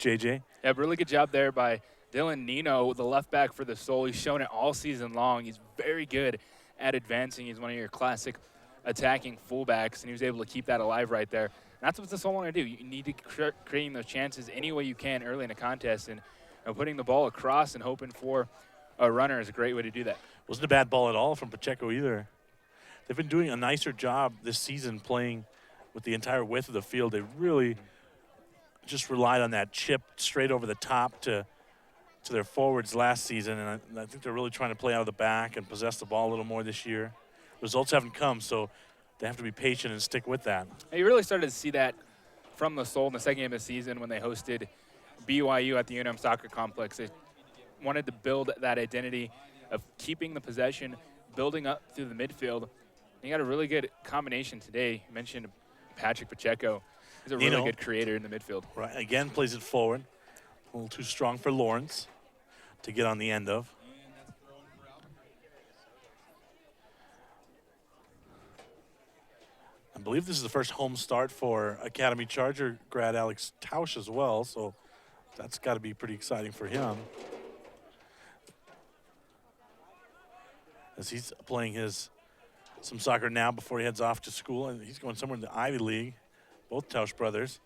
JJ. Yeah, really good job there by Dylan Nino, the left back for the Soul. He's shown it all season long. He's very good at advancing. He's one of your classic attacking fullbacks, and he was able to keep that alive right there. And that's what the Soul want to do. You need to creating those chances any way you can early in a contest, and putting the ball across and hoping for a runner is a great way to do that. Wasn't a bad ball at all from Pacheco either. They've been doing a nicer job this season playing with the entire width of the field. They really just relied on that chip straight over the top to their forwards last season, and I think they're really trying to play out of the back and possess the ball a little more this year. Results haven't come, so they have to be patient and stick with that. And you really started to see that from the Soul in the second game of the season when they hosted BYU at the UNM Soccer Complex. They wanted to build that identity of keeping the possession, building up through the midfield. You got a really good combination today. You mentioned Patrick Pacheco. He's a really good creator in the midfield. Right, again, plays it forward. A little too strong for Lawrence to get on the end of. I believe this is the first home start for Academy Charger grad Alex Tausch as well, so that's got to be pretty exciting for him. As he's playing some soccer now before he heads off to school, and he's going somewhere in the Ivy League, both Tausch brothers.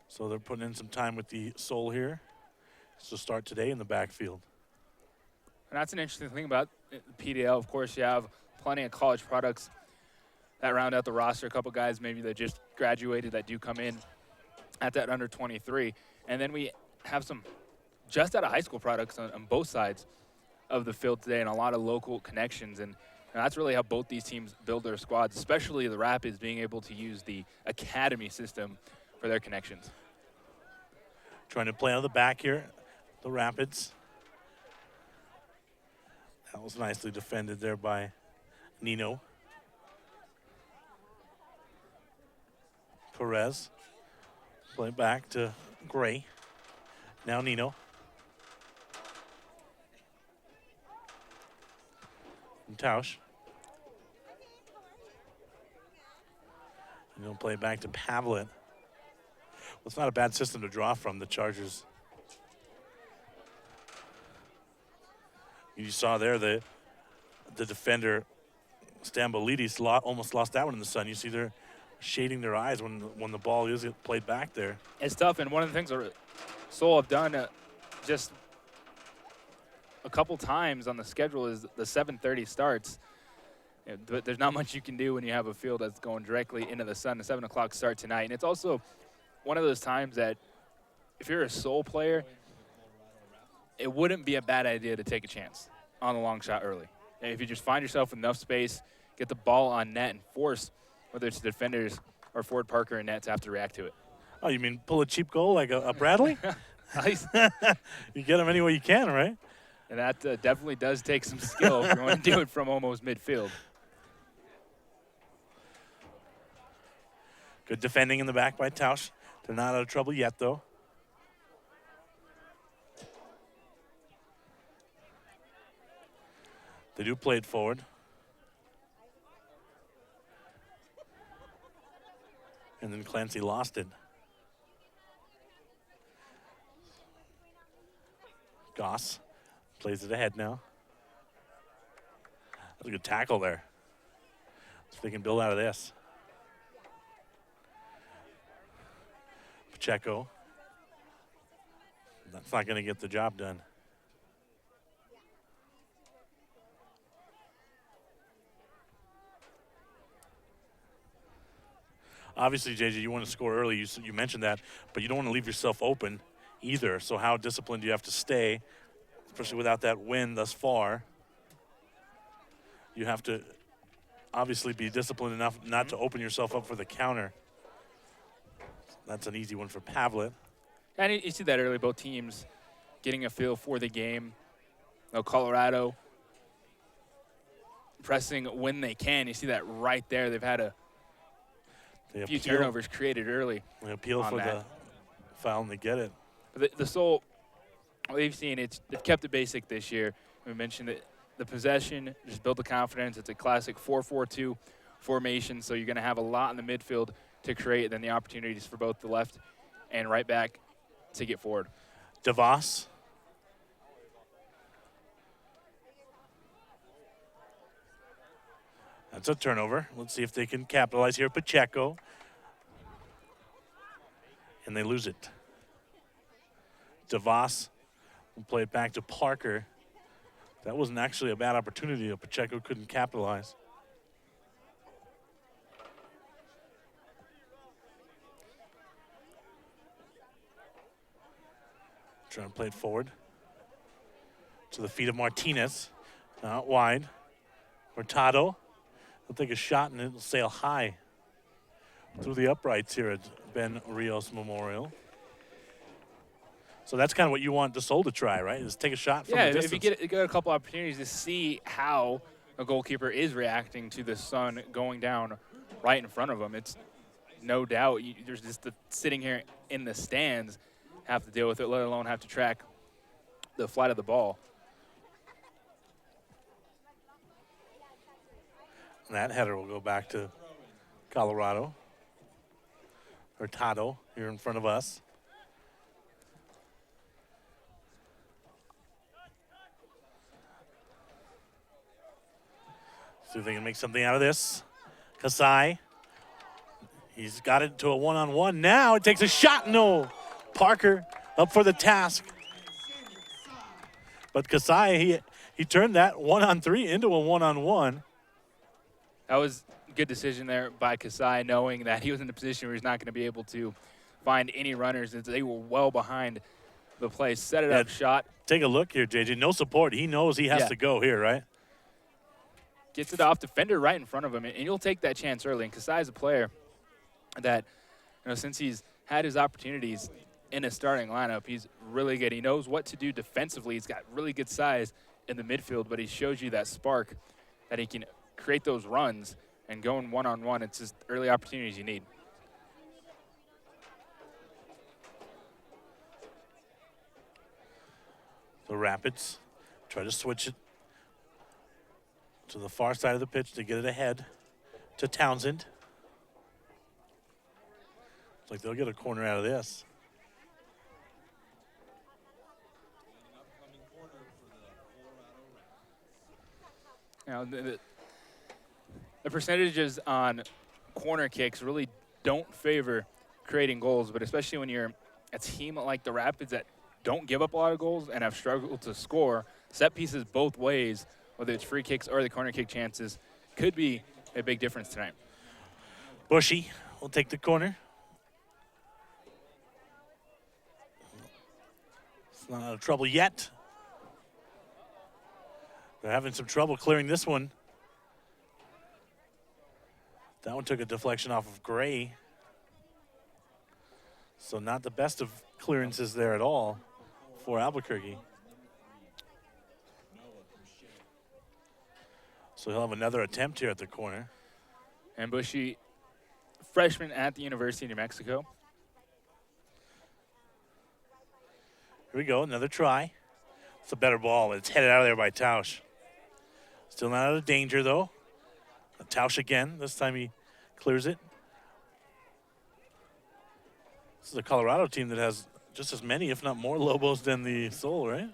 So they're putting in some time with the Soul here. So start today in the backfield. And that's an interesting thing about the PDL. Of course, you have plenty of college products that round out the roster. A couple guys maybe that just graduated that do come in at that under 23. And then we have some just out of high school products on both sides of the field today, and a lot of local connections. And that's really how both these teams build their squads, especially the Rapids being able to use the academy system for their connections. Trying to play out of the back here, the Rapids. That was nicely defended there by Nino. Perez. Play back to Gray. Now Nino. And Tausch. And he'll play back to Pavlet. Well, it's not a bad system to draw from, the Chargers. You saw there the defender, Stambolidis, almost lost that one in the sun. You see they're shading their eyes when the ball is played back there. It's tough, and one of the things that Soul have done just a couple times on the schedule is the 7:30 starts. But there's not much you can do when you have a field that's going directly into the sun. The 7 o'clock start tonight, and it's also one of those times that if you're a Soul player, it wouldn't be a bad idea to take a chance on a long shot early. And if you just find yourself enough space, get the ball on net and force whether it's the defenders or Ford Parker and net to have to react to it. Oh, you mean pull a cheap goal like a Bradley? Nice. You get them any way you can, right? And that definitely does take some skill if you want to do it from almost midfield. Good defending in the back by Tausch. They're not out of trouble yet, though. They do play it forward. And then Clancy lost it. Goss plays it ahead now. That's a good tackle there. So they can build out of this. Pacheco. That's not going to get the job done. Obviously, JJ, you want to score early. You mentioned that, but you don't want to leave yourself open either. So how disciplined do you have to stay, especially without that win thus far? You have to obviously be disciplined enough not to open yourself up for the counter. That's an easy one for Pavlet. And you see that early, both teams getting a feel for the game. Colorado pressing when they can. You see that right there. They've had a few turnovers created early. They appeal for the foul and they get it. But the Soul, we've seen they've kept it basic this year. We mentioned that the possession, just build the confidence. It's a classic 4-4-2 formation, so you're going to have a lot in the midfield to create, then the opportunities for both the left and right back to get forward. DeVos. That's a turnover. Let's see if they can capitalize here. Pacheco. And they lose it. DeVos will play it back to Parker. That wasn't actually a bad opportunity. Pacheco couldn't capitalize. Trying to play it forward to the feet of Martinez. Out wide. Hurtado will take a shot and it'll sail high through the uprights here at Ben Rios Memorial. So that's kind of what you want the Sol to try, right? Is take a shot from the distance. If you get a couple opportunities to see how a goalkeeper is reacting to the sun going down right in front of him, it's no doubt there's just sitting here in the stands have to deal with it, let alone have to track the flight of the ball. And that header will go back to Colorado. Hurtado here in front of us. See if they can make something out of this. Kasai. He's got it to a one-on-one. Now it takes a shot. No. Parker up for the task. But Kasai, he turned that 1-on-3 into a 1-on-1. That was a good decision there by Kasai, knowing that he was in a position where he's not going to be able to find any runners. They were well behind the play. Set it up, shot. Take a look here, JJ. No support. He knows he has to go here, right? Gets it off defender right in front of him, and you'll take that chance early. And Kasai is a player that, since he's had his opportunities in a starting lineup, he's really good. He knows what to do defensively. He's got really good size in the midfield, but he shows you that spark that he can create those runs and going one-on-one. It's just early opportunities you need. The Rapids try to switch it to the far side of the pitch to get it ahead to Townsend. Looks like they'll get a corner out of this. The percentages on corner kicks really don't favor creating goals, but especially when you're a team like the Rapids that don't give up a lot of goals and have struggled to score, set pieces both ways, whether it's free kicks or the corner kick chances, could be a big difference tonight. Bushy will take the corner. It's not out of trouble yet. They're having some trouble clearing this one. That one took a deflection off of Gray. So not the best of clearances there at all for Albuquerque. So he'll have another attempt here at the corner. And Bushy, freshman at the University of New Mexico. Here we go, another try. It's a better ball. It's headed out of there by Tausch. Still not out of danger, though. Tausch again. This time he clears it. This is a Colorado team that has just as many, if not more, Lobos than the Sol, right?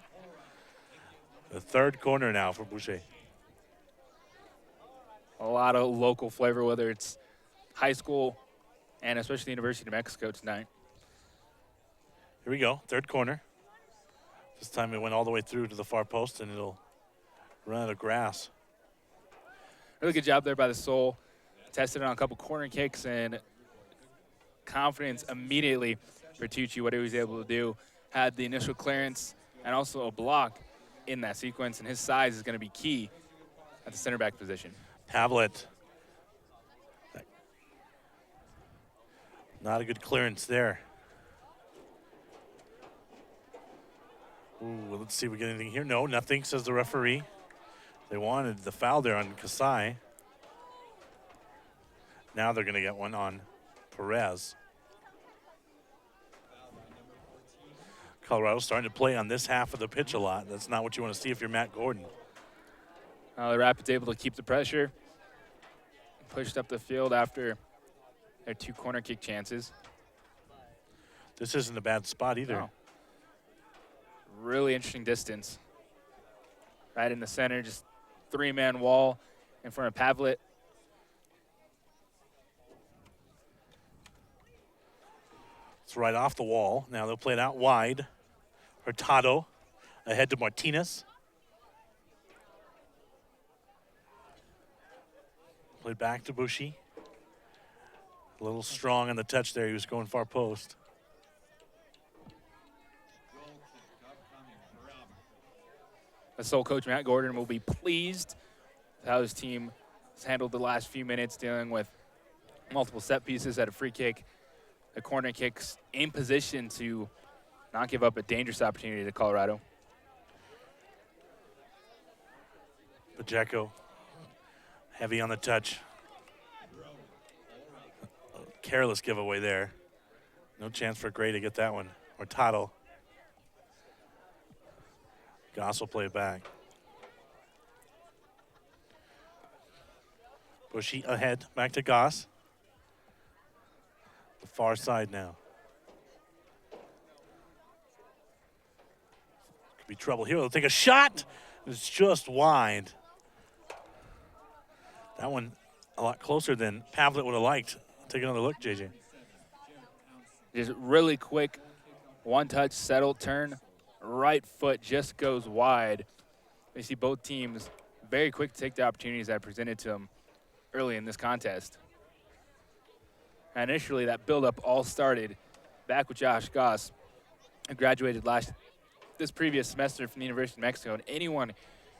The third corner now for Boucher. A lot of local flavor, whether it's high school and especially the University of New Mexico tonight. Here we go, third corner. This time it went all the way through to the far post, and it'll run out of grass. Really good job there by the Sol. Tested it on a couple corner kicks, and confidence immediately for Tucci, what he was able to do. Had the initial clearance and also a block in that sequence, and his size is going to be key at the center back position. Pavlet. Not a good clearance there. Ooh, let's see if we get anything here. No, nothing, says the referee. They wanted the foul there on Kasai. Now they're going to get one on Perez. Colorado's starting to play on this half of the pitch a lot. That's not what you want to see if you're Matt Gordon. The Rapids able to keep the pressure. Pushed up the field after their two corner kick chances. This isn't a bad spot either. No. really interesting distance. Right in the center, just three-man wall in front of Pavlet. It's right off the wall. Now they'll play it out wide. Hurtado ahead to Martinez. Played back to Bushy. A little strong on the touch there. He was going far post. The sole coach, Matt Gordon, will be pleased with how his team has handled the last few minutes, dealing with multiple set pieces at a free kick, the corner kicks, in position to not give up a dangerous opportunity to Colorado. Pacheco, heavy on the touch. Careless giveaway there. No chance for Gray to get that one. Hurtado. Goss will play it back. Bushy ahead, back to Goss. The far side now. Could be trouble here. They'll take a shot. It's just wide. That one a lot closer than Pavlet would have liked. Take another look, JJ. Just really quick, one touch, settled, turn, right foot just goes wide. We see both teams very quick to take the opportunities that are presented to them early in this contest. And initially, that buildup all started back with Josh Goss, who graduated this previous semester from the University of Mexico. And anyone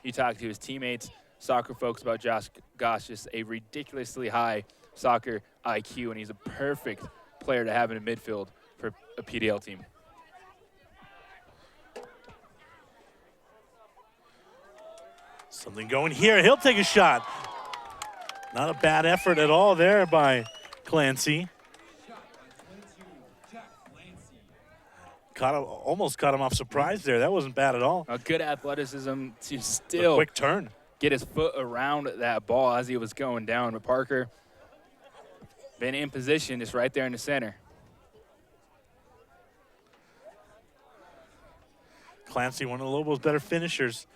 you talk to, his teammates, soccer folks, about Josh Goss, just a ridiculously high soccer IQ, and he's a perfect player to have in a midfield for a PDL team. Something going here. He'll take a shot. Not a bad effort at all there by Clancy. Almost caught him off surprise there. That wasn't bad at all. A good athleticism to A still quick turn. get his foot around that ball as he was going down. But Parker been in position just right there in the center. Clancy, one of the Lobos' better finishers.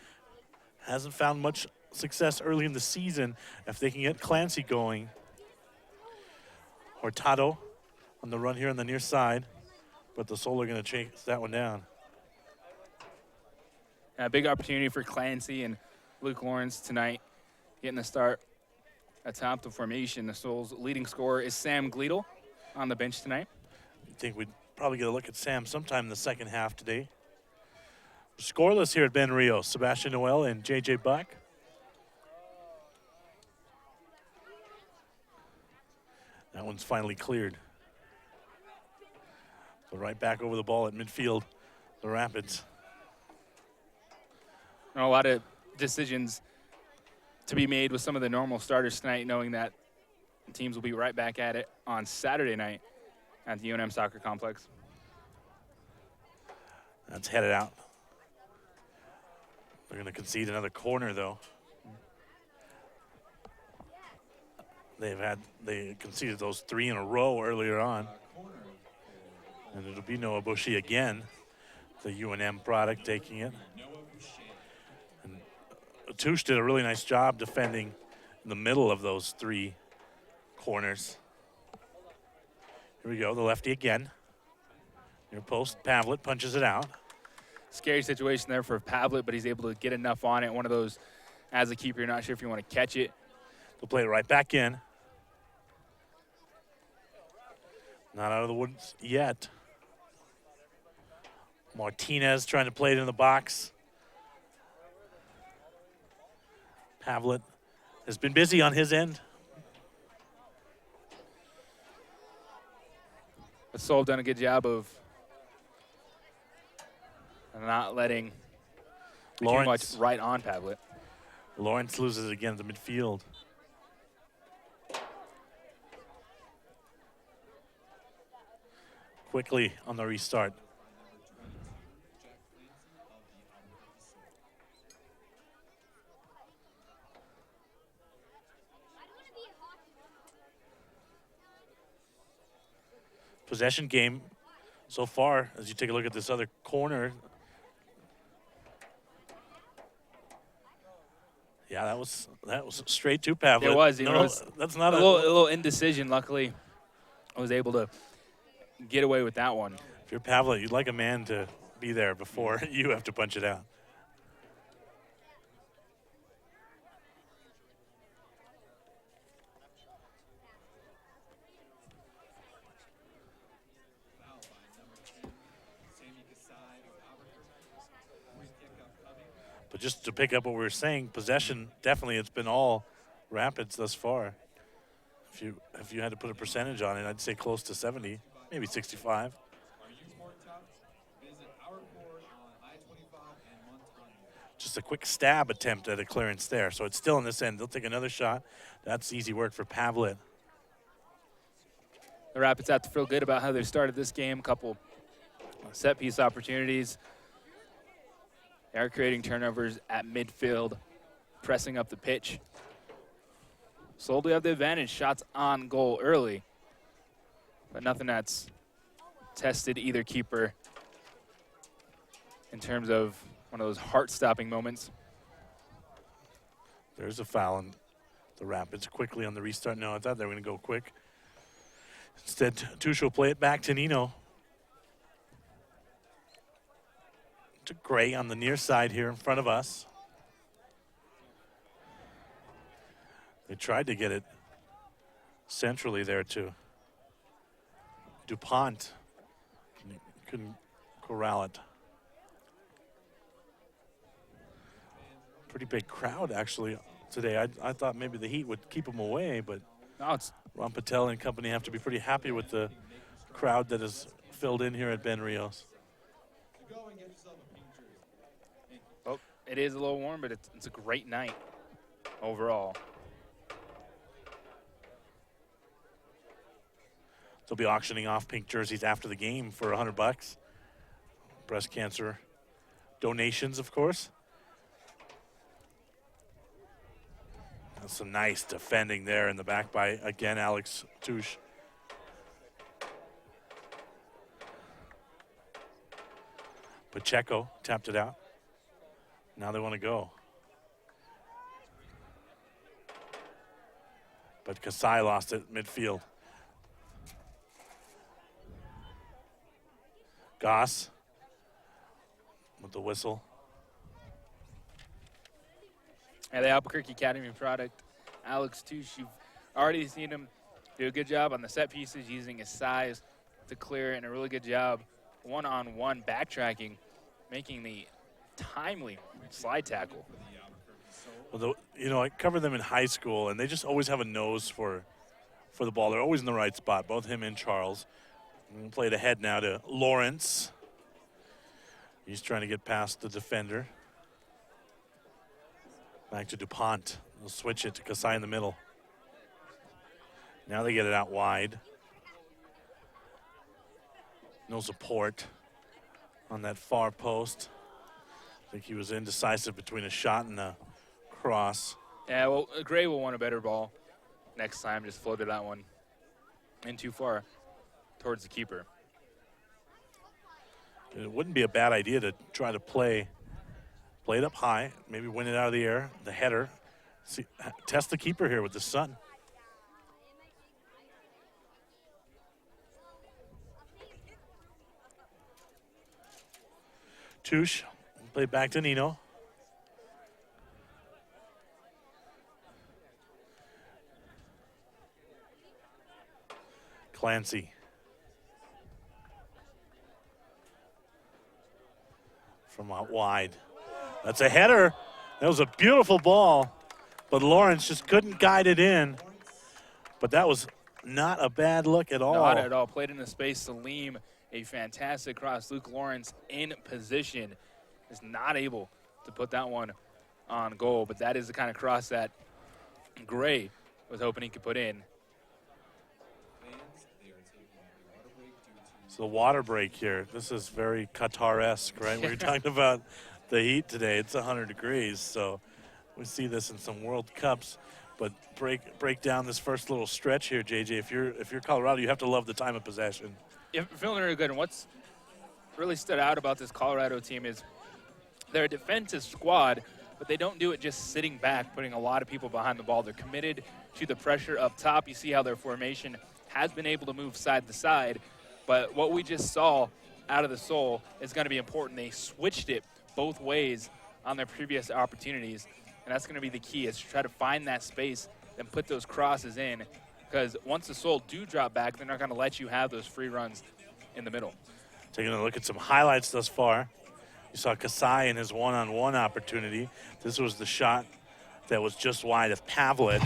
Hasn't found much success early in the season. If they can get Clancy going. Hurtado on the run here on the near side. But the Soul are going to chase that one down. A big opportunity for Clancy and Luke Lawrence tonight, getting the start atop the formation. The Soul's leading scorer is Sam Gleedle on the bench tonight. I think we'd probably get a look at Sam sometime in the second half today. Scoreless here at Ben Rio. Sebastian Noel and J.J. Buck. That one's finally cleared. So right back over the ball at midfield, the Rapids. A lot of decisions to be made with some of the normal starters tonight, knowing that teams will be right back at it on Saturday night at the UNM Soccer Complex. That's headed out. They're going to concede another corner, though. They conceded those 3 in a row earlier on. And it'll be Noah Bushy again, the UNM product taking it. And Touche did a really nice job defending in the middle of those 3 corners. Here we go, the lefty again. Near post, Pavlet punches it out. Scary situation there for Pavlet, but he's able to get enough on it. One of those, as a keeper, you're not sure if you want to catch it. They'll play it right back in. Not out of the woods yet. Martinez trying to play it in the box. Pavlet has been busy on his end. The Soul done a good job of not letting too much right on Pavlet. Lawrence loses again at the midfield. Quickly on the restart. Possession game so far, as you take a look at this other corner, Yeah, that was straight to Pavlet. It was. No, It was that's not a little indecision. Luckily, I was able to get away with that one. If you're Pavlet, you'd like a man to be there before you have to punch it out. But just to pick up what we were saying, possession, definitely it's been all Rapids thus far. If you had to put a percentage on it, I'd say close to 70, maybe 65. Just a quick stab attempt at a clearance there. So it's still in this end. They'll take another shot. That's easy work for Pavlet. The Rapids have to feel good about how they started this game. Couple set piece opportunities. They are creating turnovers at midfield, pressing up the pitch. Slowly have the advantage. Shots on goal early, but nothing that's tested either keeper in terms of one of those heart-stopping moments. There's a foul, and the Rapids quickly on the restart. No, I thought they were going to go quick. Instead, Tush will play it back to Nino. To Gray on the near side here in front of us. They tried to get it centrally there to DuPont. Couldn't corral it. Pretty big crowd actually today. I thought maybe the heat would keep them away, but No, it's Ron Patel and company have to be pretty happy with the crowd that is filled in here at Ben Rios. well, it is a little warm, but it's a great night overall. They'll be auctioning off pink jerseys after the game for $100. Breast cancer donations, of course. That's some nice defending there in the back by, again, Alex Tush. Pacheco tapped it out. Now they want to go. But Kasai lost it midfield. Goss with the whistle. Yeah, the Albuquerque Academy product, Alex Tush, you've already seen him do a good job on the set pieces, using his size to clear, and a really good job one-on-one backtracking, making the timely slide tackle. Well, I covered them in high school, and they just always have a nose for the ball. They're always in the right spot, both him and Charles. Played ahead now to Lawrence. He's trying to get past the defender. Back to DuPont. They'll switch it to Kasai in the middle. Now they get it out wide. No support on that far post. I think he was indecisive between a shot and a cross. Yeah, well, Gray will want a better ball next time. Just floated that one in too far towards the keeper. It wouldn't be a bad idea to try to play it up high, maybe win it out of the air, the header. See, test the keeper here with the sun. Tush, play back to Nino. Clancy. From out wide. That's a header. That was a beautiful ball, but Lawrence just couldn't guide it in. But that was not a bad look at all. Not at all. Played in the space. Salim, a fantastic cross. Luke Lawrence in position, is not able to put that one on goal, but that is the kind of cross that Gray was hoping he could put in. So the water break here. This is very Qatar-esque, right? We were talking about the heat today. It's 100 degrees, so we see this in some World Cups. But break down this first little stretch here, JJ. If you're Colorado, you have to love the time of possession. Yeah, feeling really good. And what's really stood out about this Colorado team is they're a defensive squad, but they don't do it just sitting back, putting a lot of people behind the ball. They're committed to the pressure up top. You see how their formation has been able to move side to side, but what we just saw out of the Soul is going to be important. They switched it both ways on their previous opportunities, and that's going to be the key, is to try to find that space and put those crosses in, because once the Soul do drop back, they're not going to let you have those free runs in the middle. Taking a look at some highlights thus far. You saw Kasai in his one-on-one opportunity. This was the shot that was just wide of Pavlet.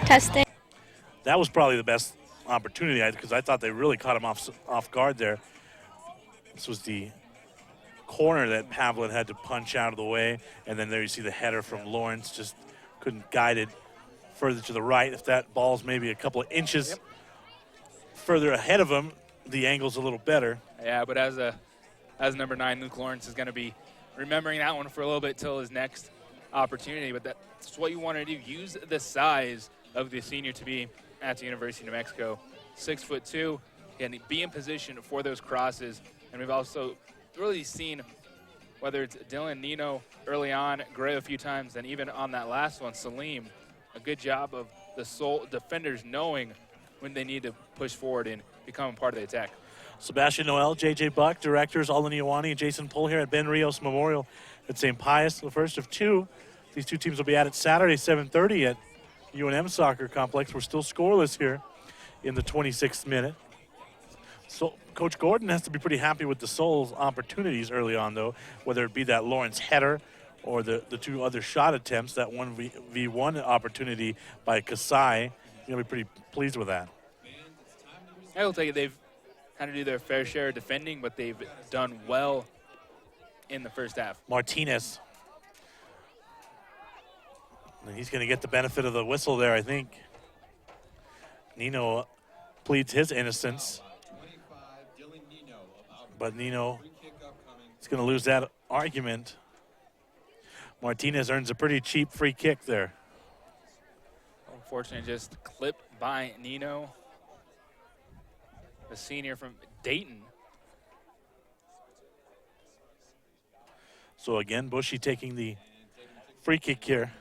Testing. That was probably the best opportunity because I thought they really caught him off guard there. This was the corner that Pavlet had to punch out of the way, and then there you see the header from Lawrence, just couldn't guide it further to the right. If that ball's maybe a couple of inches further ahead of him, the angle's a little better. Yeah, but as number 9, Luke Lawrence is going to be remembering that one for a little bit till his next opportunity. But that's what you want to do. Use the size of the senior to be at the University of New Mexico. 6'2", and be in position for those crosses. And we've also really seen, whether it's Dylan, Nino early on, Gray a few times, and even on that last one, Salim, a good job of the Soul defenders knowing when they need to push forward and become a part of the attack. Sebastian Noel, J.J. Buck, directors Alani Iwani and Jason Pohl here at Ben Rios Memorial at St. Pius. The first of two. These two teams will be at it Saturday, 7:30 at UNM Soccer Complex. We're still scoreless here in the 26th minute. So Coach Gordon has to be pretty happy with the Soul's opportunities early on, though, whether it be that Lawrence header or the two other shot attempts, that 1v1 opportunity by Kasai. You're going to be pretty pleased with that. I will tell you, they've had to do their fair share of defending, but they've done well in the first half. Martinez. And he's going to get the benefit of the whistle there, I think. Nino pleads his innocence. But Nino is going to lose that argument. Martinez earns a pretty cheap free kick there. Unfortunately, just clipped by Nino, the senior from Dayton. So again, Bushy taking the free kick here.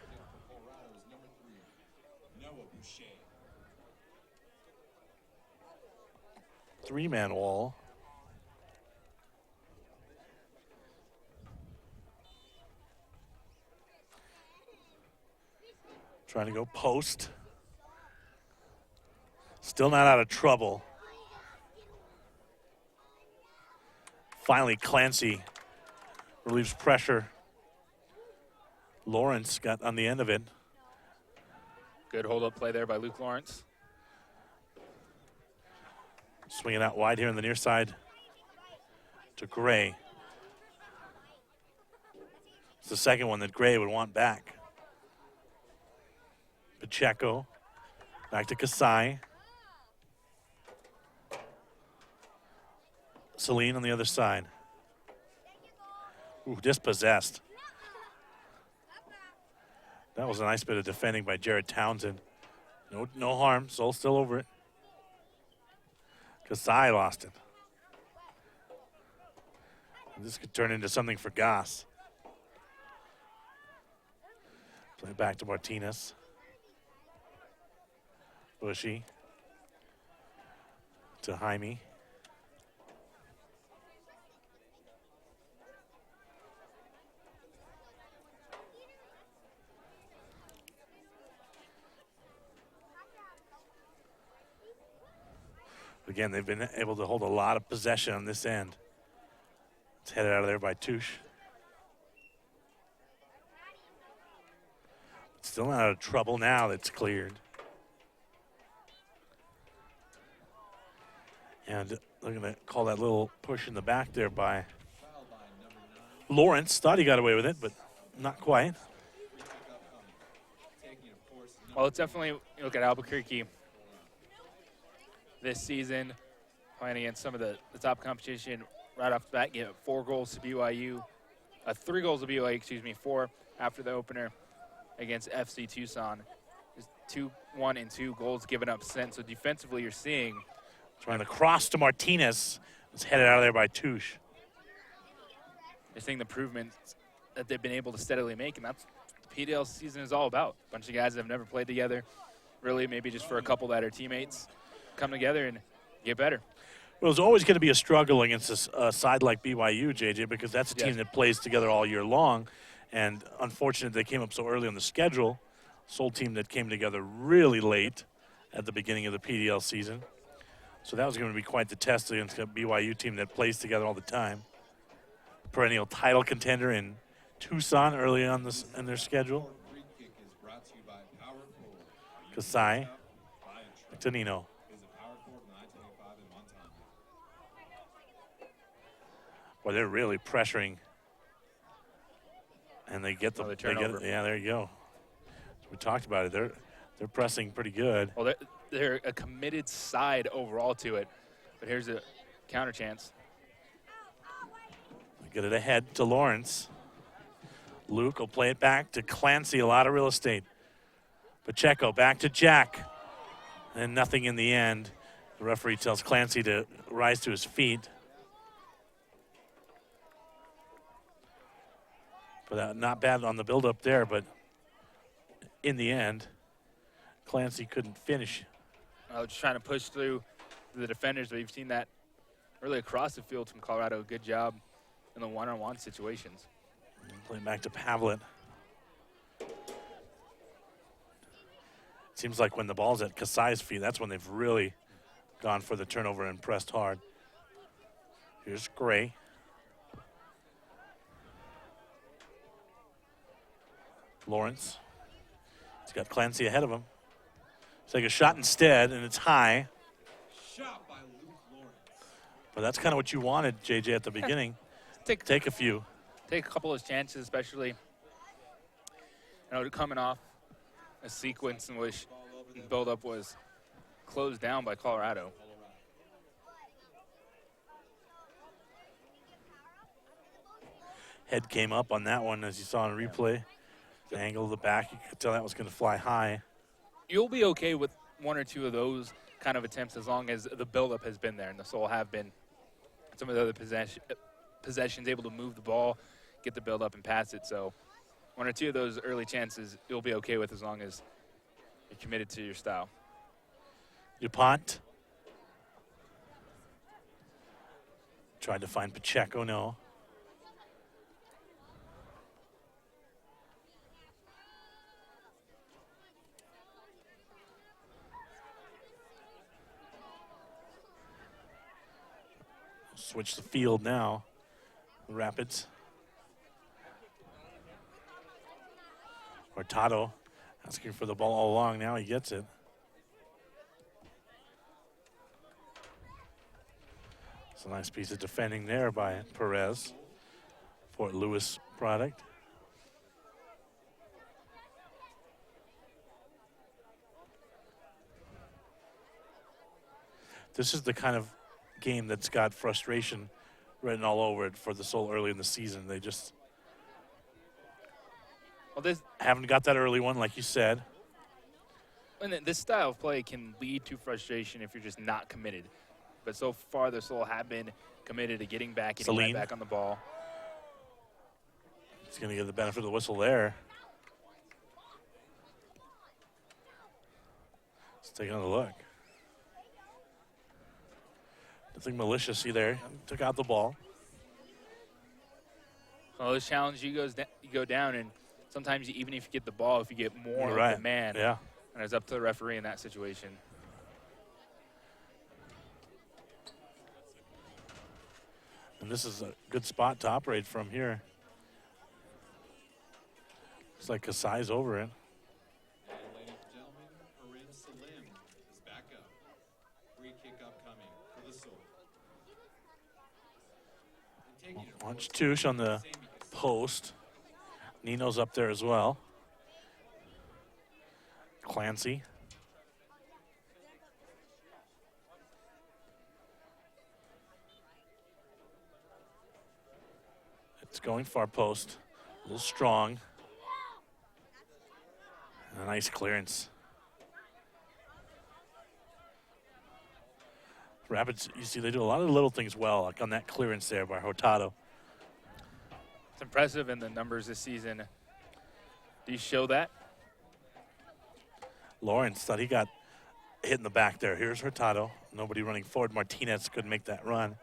Three-man wall. Trying to go post. Still not out of trouble. Finally, Clancy relieves pressure. Lawrence got on the end of it. Good hold-up play there by Luke Lawrence. Swinging out wide here on the near side to Gray. It's the second one that Gray would want back. Pacheco, back to Kasai. Celine on the other side. Ooh, dispossessed. That was a nice bit of defending by Jared Townsend. No harm, Soul still over it. Kasai lost it. And this could turn into something for Goss. Play back to Martinez. Bushy to Jaime. Again, they've been able to hold a lot of possession on this end. It's headed out of there by Touche. Still not out of trouble now that's cleared. And they're going to call that little push in the back there by Lawrence. Thought he got away with it, but not quite. Well, it's definitely, you look at Albuquerque this season, playing against some of the top competition right off the bat, get 4 goals to BYU, 3 goals to BYU, 4 after the opener against FC Tucson. Just 2-1 and 2 goals given up since. So defensively, you're seeing. Trying to cross to Martinez. It's headed out of there by Touche. You're seeing the improvements that they've been able to steadily make, and that's PDL season is all about. A bunch of guys that have never played together, really maybe just for a couple that are teammates, come together and get better. Well, it's always going to be a struggle against a side like BYU, JJ, because that's a team Yes. that plays together all year long. And unfortunate they came up so early on the schedule. Sole team that came together really late at the beginning of the PDL season. So that was going to be quite the test against a BYU team that plays together all the time. Perennial title contender in Tucson early on in their schedule. Kasai, Tonino. Boy, they're really pressuring. And they get the turnover. Yeah, there you go. We talked about it. They're pressing pretty good. Well, they're a committed side overall to it. But here's a counter chance. Get it ahead to Lawrence. Luke will play it back to Clancy. A lot of real estate. Pacheco back to Jack. And nothing in the end. The referee tells Clancy to rise to his feet. But not bad on the build-up there, but in the end, Clancy couldn't finish. Just trying to push through the defenders. We've seen that really across the field from Colorado. Good job in the one-on-one situations. Play back to Pavlet. Seems like when the ball's at Kasai's feet, that's when they've really gone for the turnover and pressed hard. Here's Gray. Lawrence. He's got Clancy ahead of him. Take a shot instead, and it's high. Shot by Luke Lawrence. But that's kind of what you wanted, JJ, at the beginning. Take a few. Take a couple of chances, especially coming off a sequence in which the build-up was closed down by Colorado. Head came up on that one, as you saw in replay. The angle of the back, you could tell that was going to fly high. You'll be okay with one or two of those kind of attempts as long as the buildup has been there, and the Soul have been. Some of the other possessions able to move the ball, get the buildup, and pass it. So one or two of those early chances you'll be okay with as long as you're committed to your style. DuPont. Tried to find Pacheco, no. Switch the field now. Rapids. Hurtado asking for the ball all along. Now he gets it. It's a nice piece of defending there by Perez. Fort Lewis product. This is the kind of game that's got frustration written all over it for the Soul early in the season. They just haven't got that early one, like you said. And this style of play can lead to frustration if you're just not committed. But so far, the Soul have been committed to getting right back on the ball. He's going to get the benefit of the whistle there. Let's take another look. Nothing malicious either. Took out the ball. Well, this challenge, you go down, and sometimes even if you get the ball, if you get more of the man, yeah, and it's up to the referee in that situation. And this is a good spot to operate from here. Looks like Kasai's over it. And ladies and gentlemen, Karim Salim is back up. Free kick upcoming for the Soul. Launch Touche on the post. Nino's up there as well. Clancy. It's going far post. A little strong. And a nice clearance. Rapids, you see, they do a lot of little things well, like on that clearance there by Hurtado. It's impressive in the numbers this season. Do you show that? Lawrence thought he got hit in the back there. Here's Hurtado. Nobody running forward. Martinez could make that run.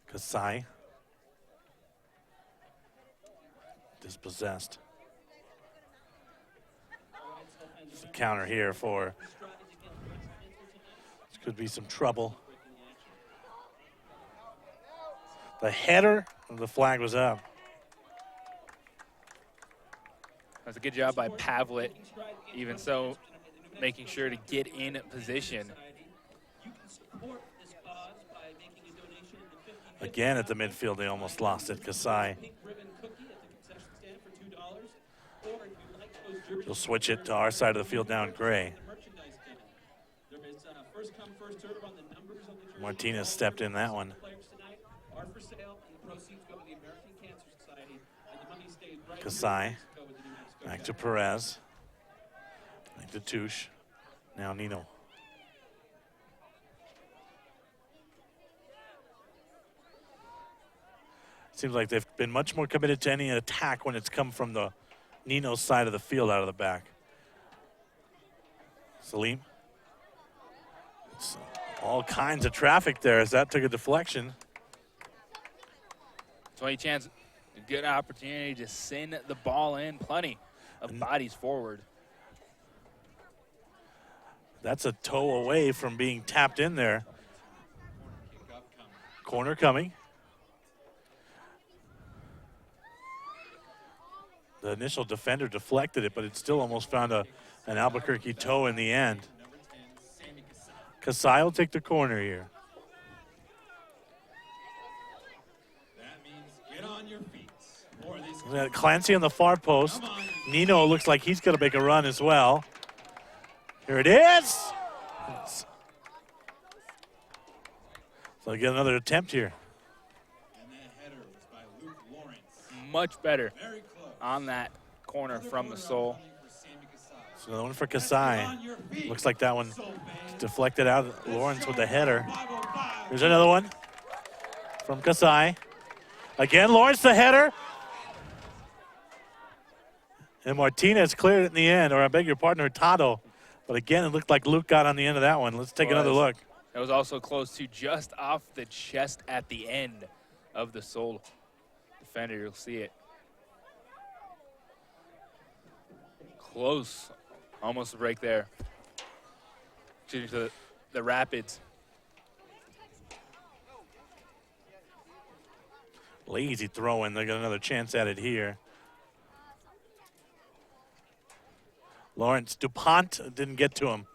Kasai. Dispossessed. Just a counter here for. This could be some trouble. The header of the flag was up. That's a good job by Pavlet, even so, making sure to get in position. Again at the midfield, they almost lost it. Kasai. They'll switch it to our side of the field now in gray. Martinez stepped in that one. Kasai. Back to Perez. Back to Touche. Now Nino. Seems like they've been much more committed to any attack when it's come from the Nino's side of the field out of the back. Salim. It's all kinds of traffic there as that took a deflection. 20 chance, a good opportunity to send the ball in. Plenty of bodies forward. That's a toe away from being tapped in there. Corner coming. The initial defender deflected it, but it still almost found an Albuquerque toe in the end. Kasai will take the corner here. Clancy on the far post. Nino looks like he's going to make a run as well. Here it is. So I get another attempt here. Much better on that corner from the Soul. So another one for Kasai. Looks like that one deflected out. Lawrence with the header. Here's another one from Kasai. Again, Lawrence the header. And Martinez cleared it in the end, or I beg your pardon, Hurtado. But again, it looked like Luke got on the end of that one. Let's take another look. It was also close to just off the chest at the end of the Soul defender. You'll see it. Close. Almost a break there. Excuse me, to the Rapids. Lazy throw in. They got another chance at it here. Lawrence DuPont didn't get to him.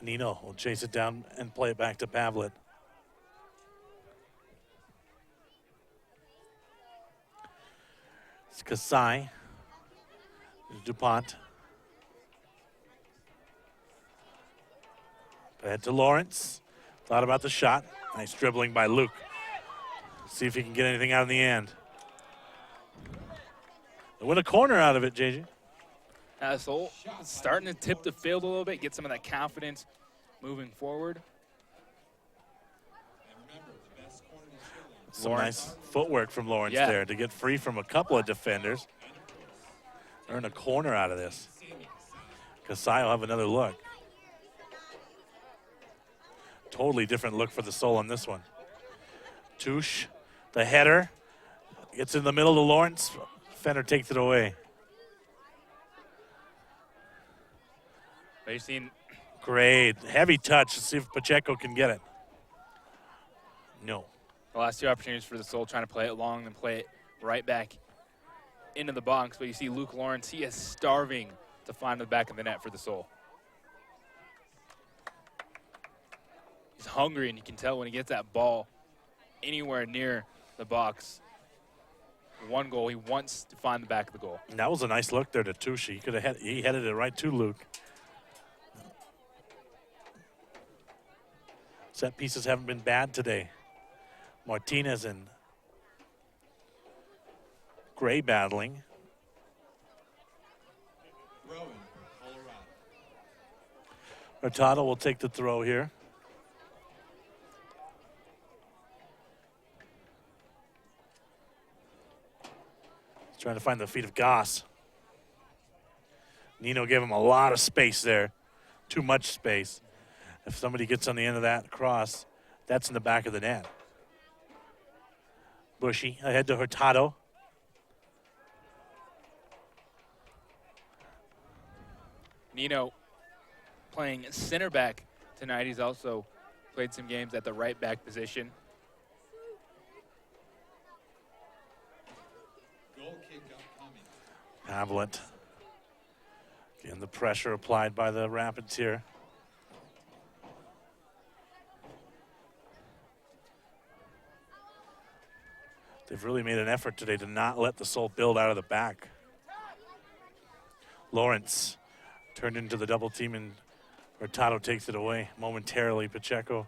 Nino will chase it down and play it back to Pavlet. It's Kasai. DuPont. Ahead to Lawrence. Thought about the shot. Nice dribbling by Luke. See if he can get anything out in the end. They win a corner out of it, JJ. Soul starting to tip the field a little bit, get some of that confidence moving forward. Some nice footwork from Lawrence there to get free from a couple of defenders. Earn a corner out of this. Kasai will have another look. Totally different look for the Soul on this one. Touche, the header, gets in the middle to Lawrence. Fenner takes it away. They've seen great heavy touch. Let's see if Pacheco can get it. No. the last two opportunities for the Soul, trying to play it long and play it right back into the box. But you see Luke Lawrence, he is starving to find the back of the net for the Soul. He's hungry, and you can tell when he gets that ball anywhere near the box. One goal, he wants to find the back of the goal. And that was a nice look there to Touche. He headed it right to Luke. Set pieces haven't been bad today. Martinez and Gray battling. Hurtado will take the throw here. He's trying to find the feet of Goss. Nino gave him a lot of space there. Too much space. If somebody gets on the end of that cross, that's in the back of the net. Bushy ahead to Hurtado. Nino playing center back tonight. He's also played some games at the right back position. Goal kick upcoming. Havlet. Again, the pressure applied by the Rapids here. They've really made an effort today to not let the Soul build out of the back. Lawrence turned into the double team, and Hurtado takes it away momentarily. Pacheco.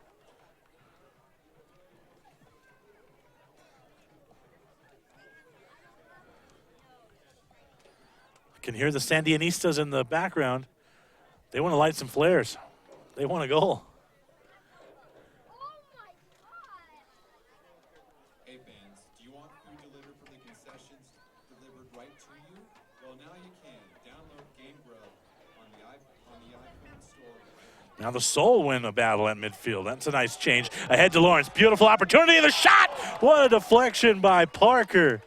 Can hear the Sandionistas in the background. They want to light some flares. They want a goal. Hey fans, do you want food delivered from the concessions delivered right to you? Well, now you can. Download Game Grub on the iPhone store. Now the Soul win a battle at midfield. That's a nice change. Ahead to Lawrence. Beautiful opportunity. The shot. What a deflection by Parker.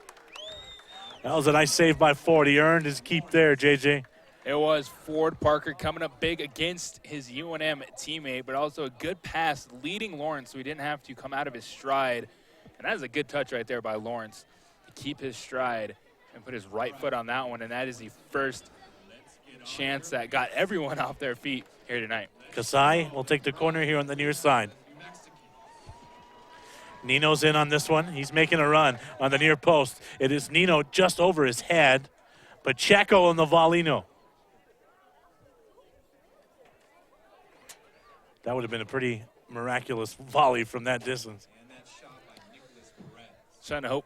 That was a nice save by Ford. He earned his keep there, JJ. It was Ford Parker coming up big against his UNM teammate, but also a good pass leading Lawrence so he didn't have to come out of his stride. And that is a good touch right there by Lawrence to keep his stride and put his right foot on that one. And that is the first chance that got everyone off their feet here tonight. Kasai will take the corner here on the near side. Nino's in on this one. He's making a run on the near post. It is Nino just over his head. Pacheco on the Volino. That would have been a pretty miraculous volley from that distance. And that shot by Nicholas Perez. Trying to hope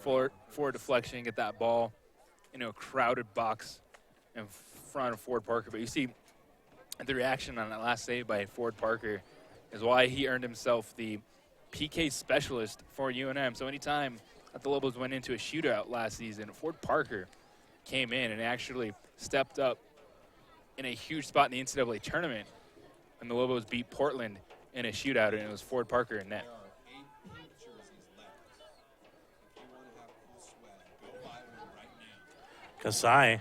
for a deflection, get that ball into a crowded box in front of Ford Parker. But you see the reaction on that last save by Ford Parker is why he earned himself the PK specialist for UNM. So anytime that the Lobos went into a shootout last season, Ford Parker came in and actually stepped up in a huge spot in the NCAA tournament. And the Lobos beat Portland in a shootout, and it was Ford Parker in net. There are 8 pink jerseys left. If you want to have cool swag, go buy one right now. Kasai You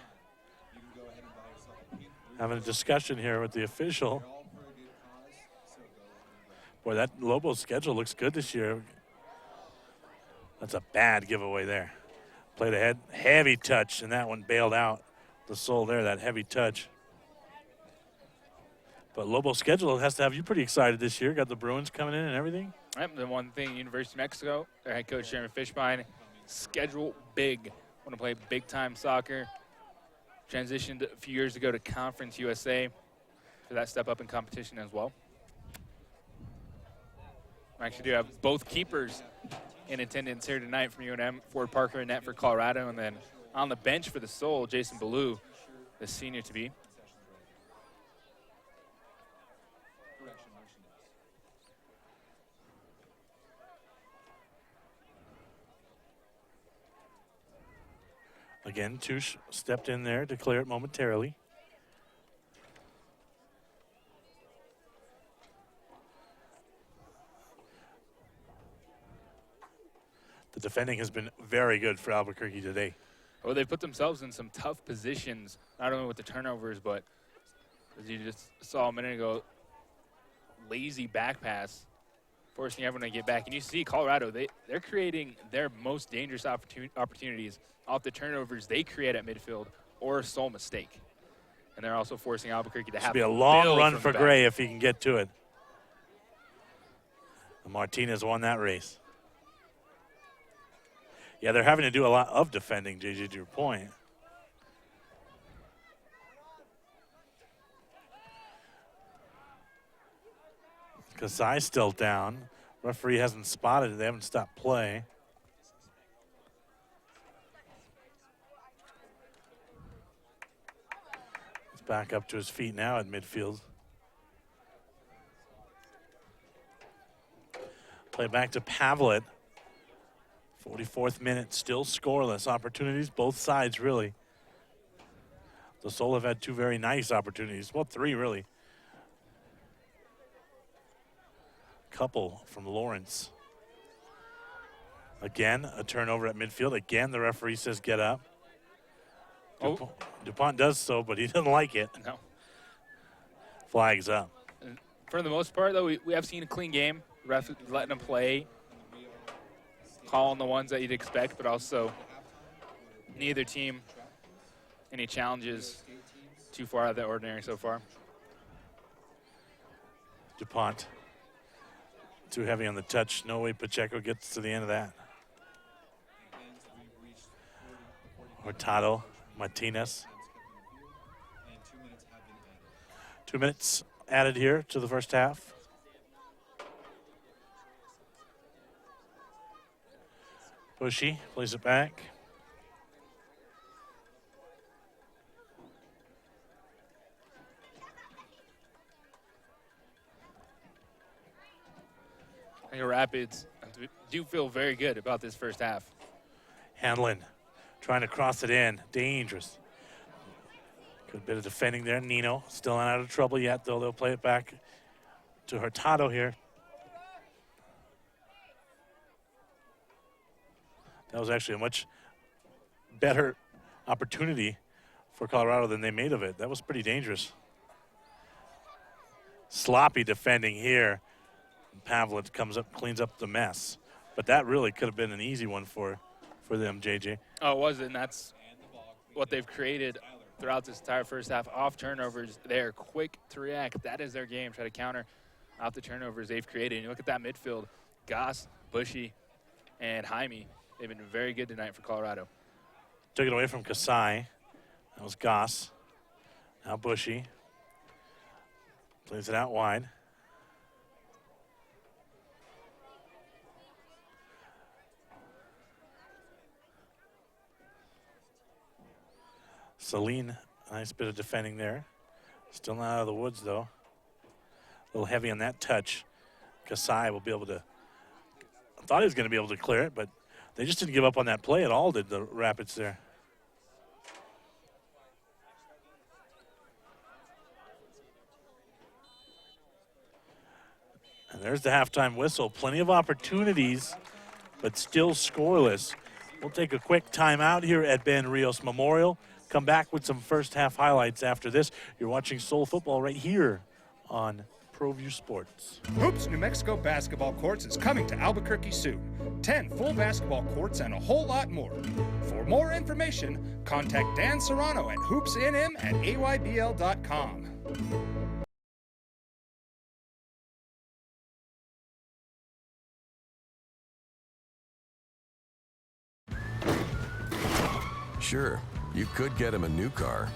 can go ahead and buy yourself a pink blue. having a discussion here with the official. They're all for a good cause, so go ahead and Boy, that Lobos schedule looks good this year. That's a bad giveaway there. Played ahead, heavy touch, and that one bailed out the Soul there, that heavy touch. But Lobos schedule has to have you pretty excited this year. Got the Bruins coming in and everything. Yep, the one thing, University of Mexico, their head coach, Chairman Fishbein, schedule big. Want to play big-time soccer. Transitioned a few years ago to Conference USA for that step up in competition as well. We actually do have both keepers in attendance here tonight from UNM. Ford Parker in net for Colorado, and then on the bench for the Soul, Jason Ballou, the senior to be. correction merchandise. Again, Touche stepped in there to clear it momentarily. The defending has been very good for Albuquerque today. Well, they put themselves in some tough positions, not only with the turnovers, but as you just saw a minute ago, lazy back pass, forcing everyone to get back. And you see Colorado, they're creating their most dangerous opportunities off the turnovers they create at midfield or a Soul mistake. And they're also forcing Albuquerque to have Be a to long build run from for the back. Gray if he can get to it. And Martinez won that race. Yeah, they're having to do a lot of defending, JJ, to your point. Kasai's still down. Referee hasn't spotted it. They haven't stopped play. He's back up to his feet now at midfield. Play back to Pavlet. 44th minute, still scoreless. Opportunities, both sides, really. The Soul have had two very nice opportunities. Well, three, really. Couple from Lawrence. Again, a turnover at midfield. Again, the referee says get up. Oh. DuPont does so, but he doesn't like it. No. Flags up. And for the most part, though, we have seen a clean game. Ref letting them play, calling the ones that you'd expect, but also neither team any challenges too far out of the ordinary so far. DuPont too heavy on the touch. No way Pacheco gets to the end of that. Hurtado, Martinez. 2 minutes added here to the first half. Bushy plays it back. I think Rapids do feel very good about this first half. Hanlon trying to cross it in. Dangerous. Good bit of defending there. Nino still not out of trouble yet, though. They'll play it back to Hurtado here. That was actually a much better opportunity for Colorado than they made of it. That was pretty dangerous. Sloppy defending here. Pavlet comes up, cleans up the mess. But that really could have been an easy one for them, JJ. Oh, it was, and that's what they've created throughout this entire first half. Off turnovers, they're quick to react. That is their game, try to counter out the turnovers they've created. And you look at that midfield, Goss, Bushy, and Jaime. They've been very good tonight for Colorado. Took it away from Kasai. That was Goss. Now Bushy. Plays it out wide. Celine, nice bit of defending there. Still not out of the woods, though. A little heavy on that touch. Kasai will be able to, I thought he was going to be able to clear it, but they just didn't give up on that play at all, did the Rapids there. And there's the halftime whistle. Plenty of opportunities, but still scoreless. We'll take a quick timeout here at Ben Rios Memorial. Come back with some first half highlights after this. You're watching Soul Football right here on ProView Sports. Hoops New Mexico Basketball Courts is coming to Albuquerque soon. 10 full basketball courts and a whole lot more. For more information, contact Dan Serrano at hoopsnm@aybl.com. Sure, you could get him a new car.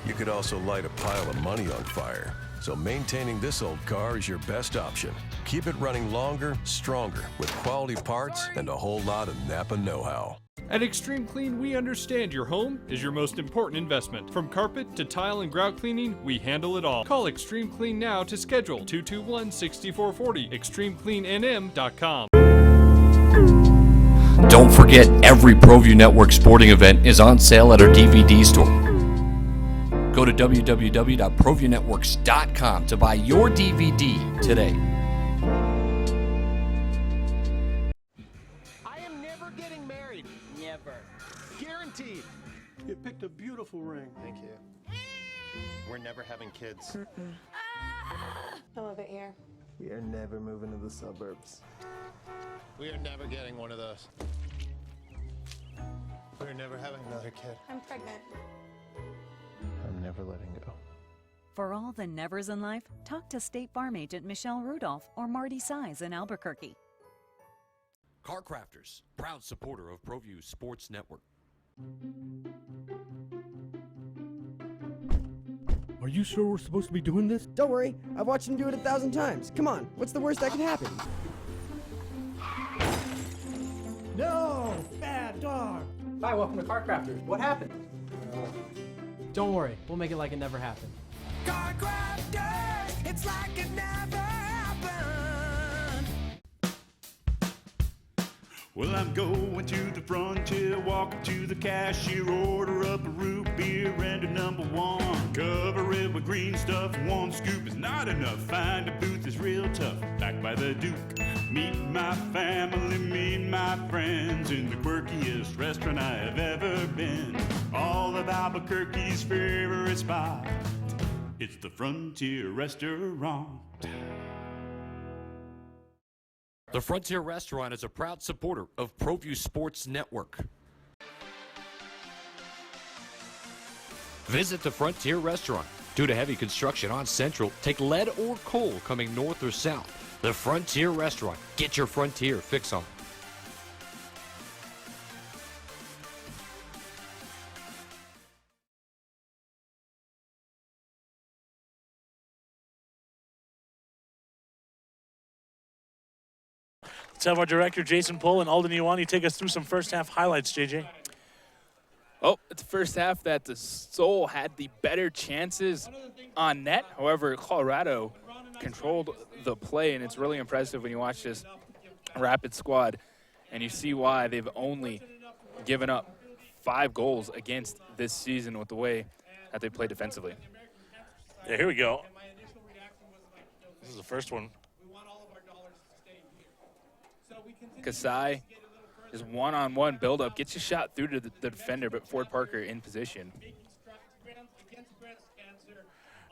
You could also light a pile of money on fire. So maintaining this old car is your best option. Keep it running longer, stronger, with quality parts and a whole lot of Napa know-how. At Extreme Clean, we understand your home is your most important investment. From carpet to tile and grout cleaning, we handle it all. Call Extreme Clean now to schedule 221-6440, extremecleannm.com. Don't forget, every ProView Network sporting event is on sale at our DVD store. Go to www.proviewNetworks.com to buy your DVD today. I am never getting married. Never. Guaranteed. You picked a beautiful ring. Thank you. We're never having kids. I love it here. We are never moving to the suburbs. We are never getting one of those. We're never having another kid. I'm pregnant. I'm never letting go. For all the nevers in life, talk to State Farm agent Michelle Rudolph or Marty Size in Albuquerque. Car Crafters, proud supporter of ProView Sports Network. Are you sure we're supposed to be doing this? Don't worry, I've watched him do it 1,000 times. Come on, what's the worst that can happen? No! Bad dog! Hi, welcome to Car Crafters. What happened? Don't worry, we'll make it like it never happened. Car Crafters, it's like it never happened. Well, I'm going to the frontier, walk up to the cashier, order up a root beer and a number one. Cover it with green stuff, one scoop is not enough. Find a booth is real tough, back by the Duke. Meet my family, meet my friends in the quirkiest restaurant I have ever been. All of Albuquerque's favorite spot, it's the Frontier Restaurant. The Frontier Restaurant is a proud supporter of ProView Sports Network. Visit the Frontier Restaurant. Due to heavy construction on Central, take lead or coal coming north or south. The Frontier Restaurant. Get your Frontier fix on. Let's have our director, Jason Pohl and Alden Iwani, take us through some first half highlights, JJ. Oh, it's the first half that the Soul had the better chances on net. However, Colorado controlled the play, and it's really impressive when you watch this Rapid squad, and you see why they've only given up 5 goals against this season with the way that they play defensively. Yeah, here we go. This is the first one. Kasai is one-on-one build-up, gets a shot through to the defender, but Ford Parker in position.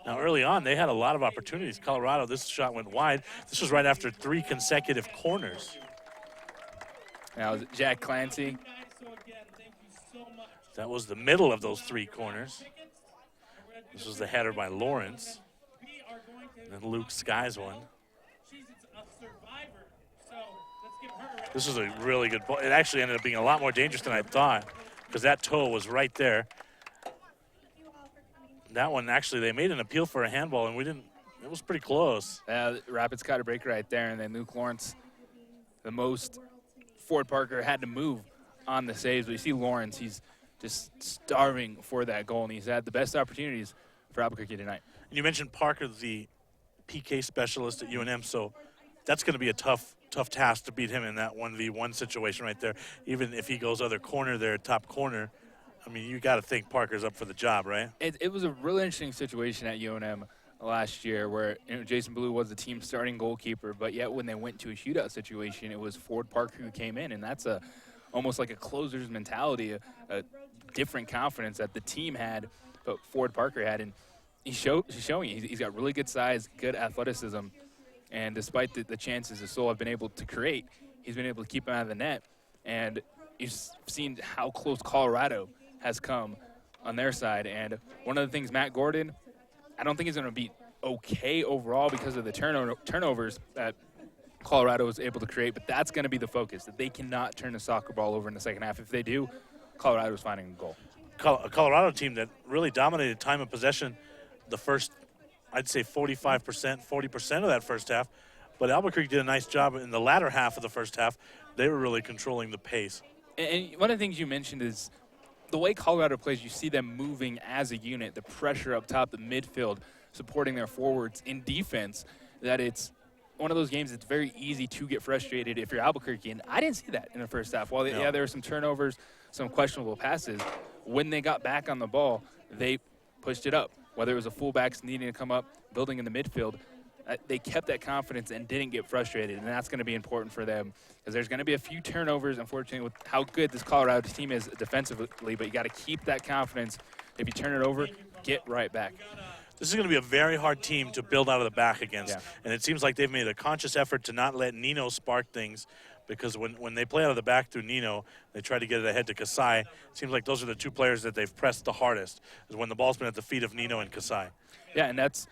Now, early on, they had a lot of opportunities. Colorado, this shot went wide. This was right after 3 consecutive corners. Now, Jack Clancy. That was the middle of those 3 corners. This was the header by Lawrence. And then Luke skies one. This was a really good ball. It actually ended up being a lot more dangerous than I thought because that toe was right there. That one, actually, they made an appeal for a handball, and we didn't. It was pretty close. Rapids caught a break right there, and then Luke Lawrence, the most Ford Parker had to move on the saves. But you see Lawrence, he's just starving for that goal, and he's had the best opportunities for Albuquerque tonight. And you mentioned Parker, the PK specialist at UNM, so that's going to be a tough task to beat him in that 1v1 situation right there. Even if he goes other corner there, top corner, I mean, you got to think Parker's up for the job, right? It was a really interesting situation at UNM last year where Jason Blue was the team's starting goalkeeper, but yet when they went to a shootout situation, it was Ford Parker who came in, and that's almost like a closer's mentality, a different confidence that the team had, but Ford Parker had, and he's showing it. He's got really good size, good athleticism, and despite the chances the Soul have been able to create, he's been able to keep him out of the net, and you've seen how close Colorado has come on their side. And one of the things, Matt Gordon, I don't think he's going to be okay overall because of the turnovers that Colorado was able to create, but that's going to be the focus, that they cannot turn the soccer ball over in the second half. If they do, Colorado's finding a goal. A Colorado team that really dominated time of possession the first, I'd say 45%, 40% of that first half, but Albuquerque did a nice job in the latter half of the first half. They were really controlling the pace. And one of the things you mentioned is the way Colorado plays, you see them moving as a unit, the pressure up top, the midfield, supporting their forwards in defense, that it's one of those games that's very easy to get frustrated if you're Albuquerque. And I didn't see that in the first half. While, yeah, there were some turnovers, some questionable passes, when they got back on the ball, they pushed it up. Whether it was the fullbacks needing to come up, building in the midfield, they kept that confidence and didn't get frustrated, and that's going to be important for them because there's going to be a few turnovers, unfortunately, with how good this Colorado team is defensively, but you got to keep that confidence. If you turn it over, get right back. This is going to be a very hard team to build out of the back against, and it seems like they've made a conscious effort to not let Nino spark things because when they play out of the back through Nino, they try to get it ahead to Kasai. It seems like those are the two players that they've pressed the hardest, is when the ball's been at the feet of Nino and Kasai. Yeah, and that's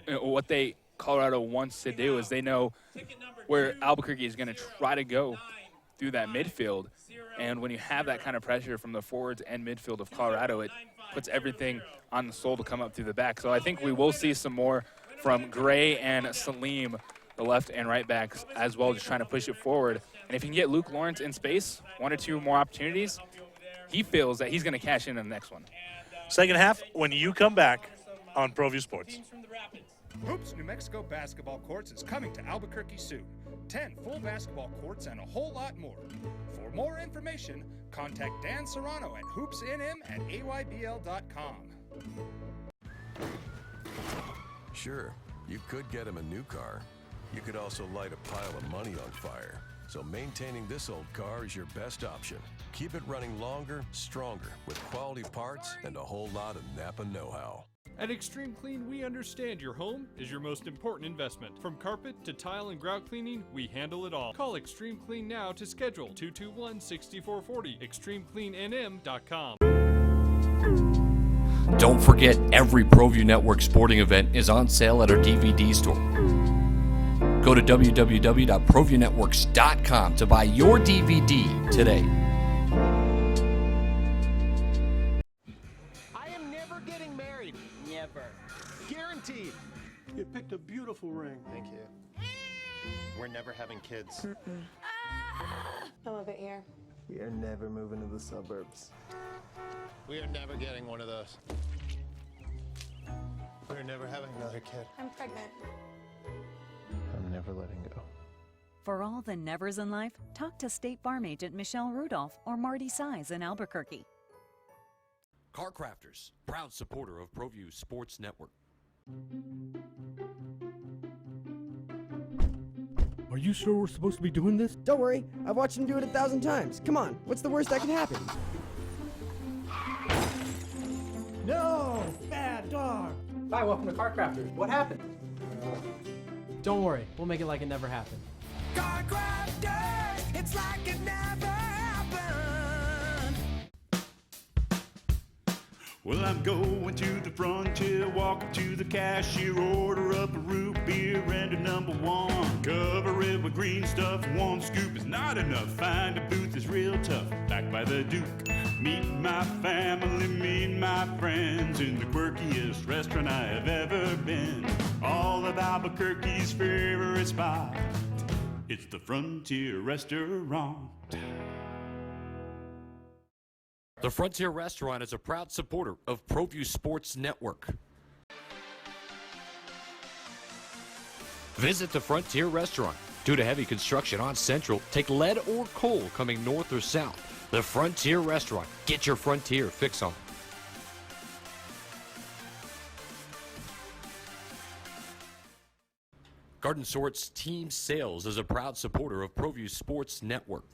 what Colorado wants to do, is they know where Albuquerque is going to try to go through that midfield. And when you have that kind of pressure from the forwards and midfield of Colorado, it puts everything on the Soul to come up through the back. So I think we will see some more from Gray and Salim, the left and right backs, as well, just trying to push it forward. And if you can get Luke Lawrence in space, 1 or 2 more opportunities, he feels that he's going to cash in on the next one. Second half, when you come back on ProView Sports. Hoops New Mexico Basketball Courts is coming to Albuquerque soon. 10 full basketball courts, and a whole lot more. For more information, contact Dan Serrano at hoopsnm@aybl.com. Sure, you could get him a new car. You could also light a pile of money on fire. So maintaining this old car is your best option. Keep it running longer, stronger, with quality parts and a whole lot of Napa know-how. At Extreme Clean, we understand your home is your most important investment. From carpet to tile and grout cleaning, we handle it all. Call Extreme Clean now to schedule 221-6440, extremecleannm.com. Don't forget, every ProView Network sporting event is on sale at our DVD store. Go to www.proviewNetworks.com to buy your DVD today. I am never getting married. Never. Guaranteed. You picked a beautiful ring. Thank you. We're never having kids. Some of it here. We are never moving to the suburbs. We are never getting one of those. We're never having another kid. I'm pregnant. I'm never letting go. For all the nevers in life, talk to State Farm agent Michelle Rudolph or Marty Size in Albuquerque. Car Crafters, proud supporter of ProView Sports Network. Are you sure we're supposed to be doing this? Don't worry, I've watched him do it 1,000 times. Come on, what's the worst that can happen? No! Bad dog! Hi, welcome to Car Crafters. What happened? Don't worry, we'll make it like it never happened. Car crafters, it's like it never happened. Well, I'm going to the frontier, walk up to the cashier, order up a root beer and a number one. Cover it with green stuff, one scoop is not enough. Find a booth is real tough, back by the Duke. Meet my family, meet my friends in the quirkiest restaurant I have ever been. All of Albuquerque's favorite spot, it's the Frontier Restaurant. The Frontier Restaurant is a proud supporter of ProView Sports Network. Visit the Frontier Restaurant. Due to heavy construction on Central, take lead or coal coming north or south. The Frontier Restaurant. Get your Frontier fix on. Garden Sort's Team Sales is a proud supporter of ProView Sports Network.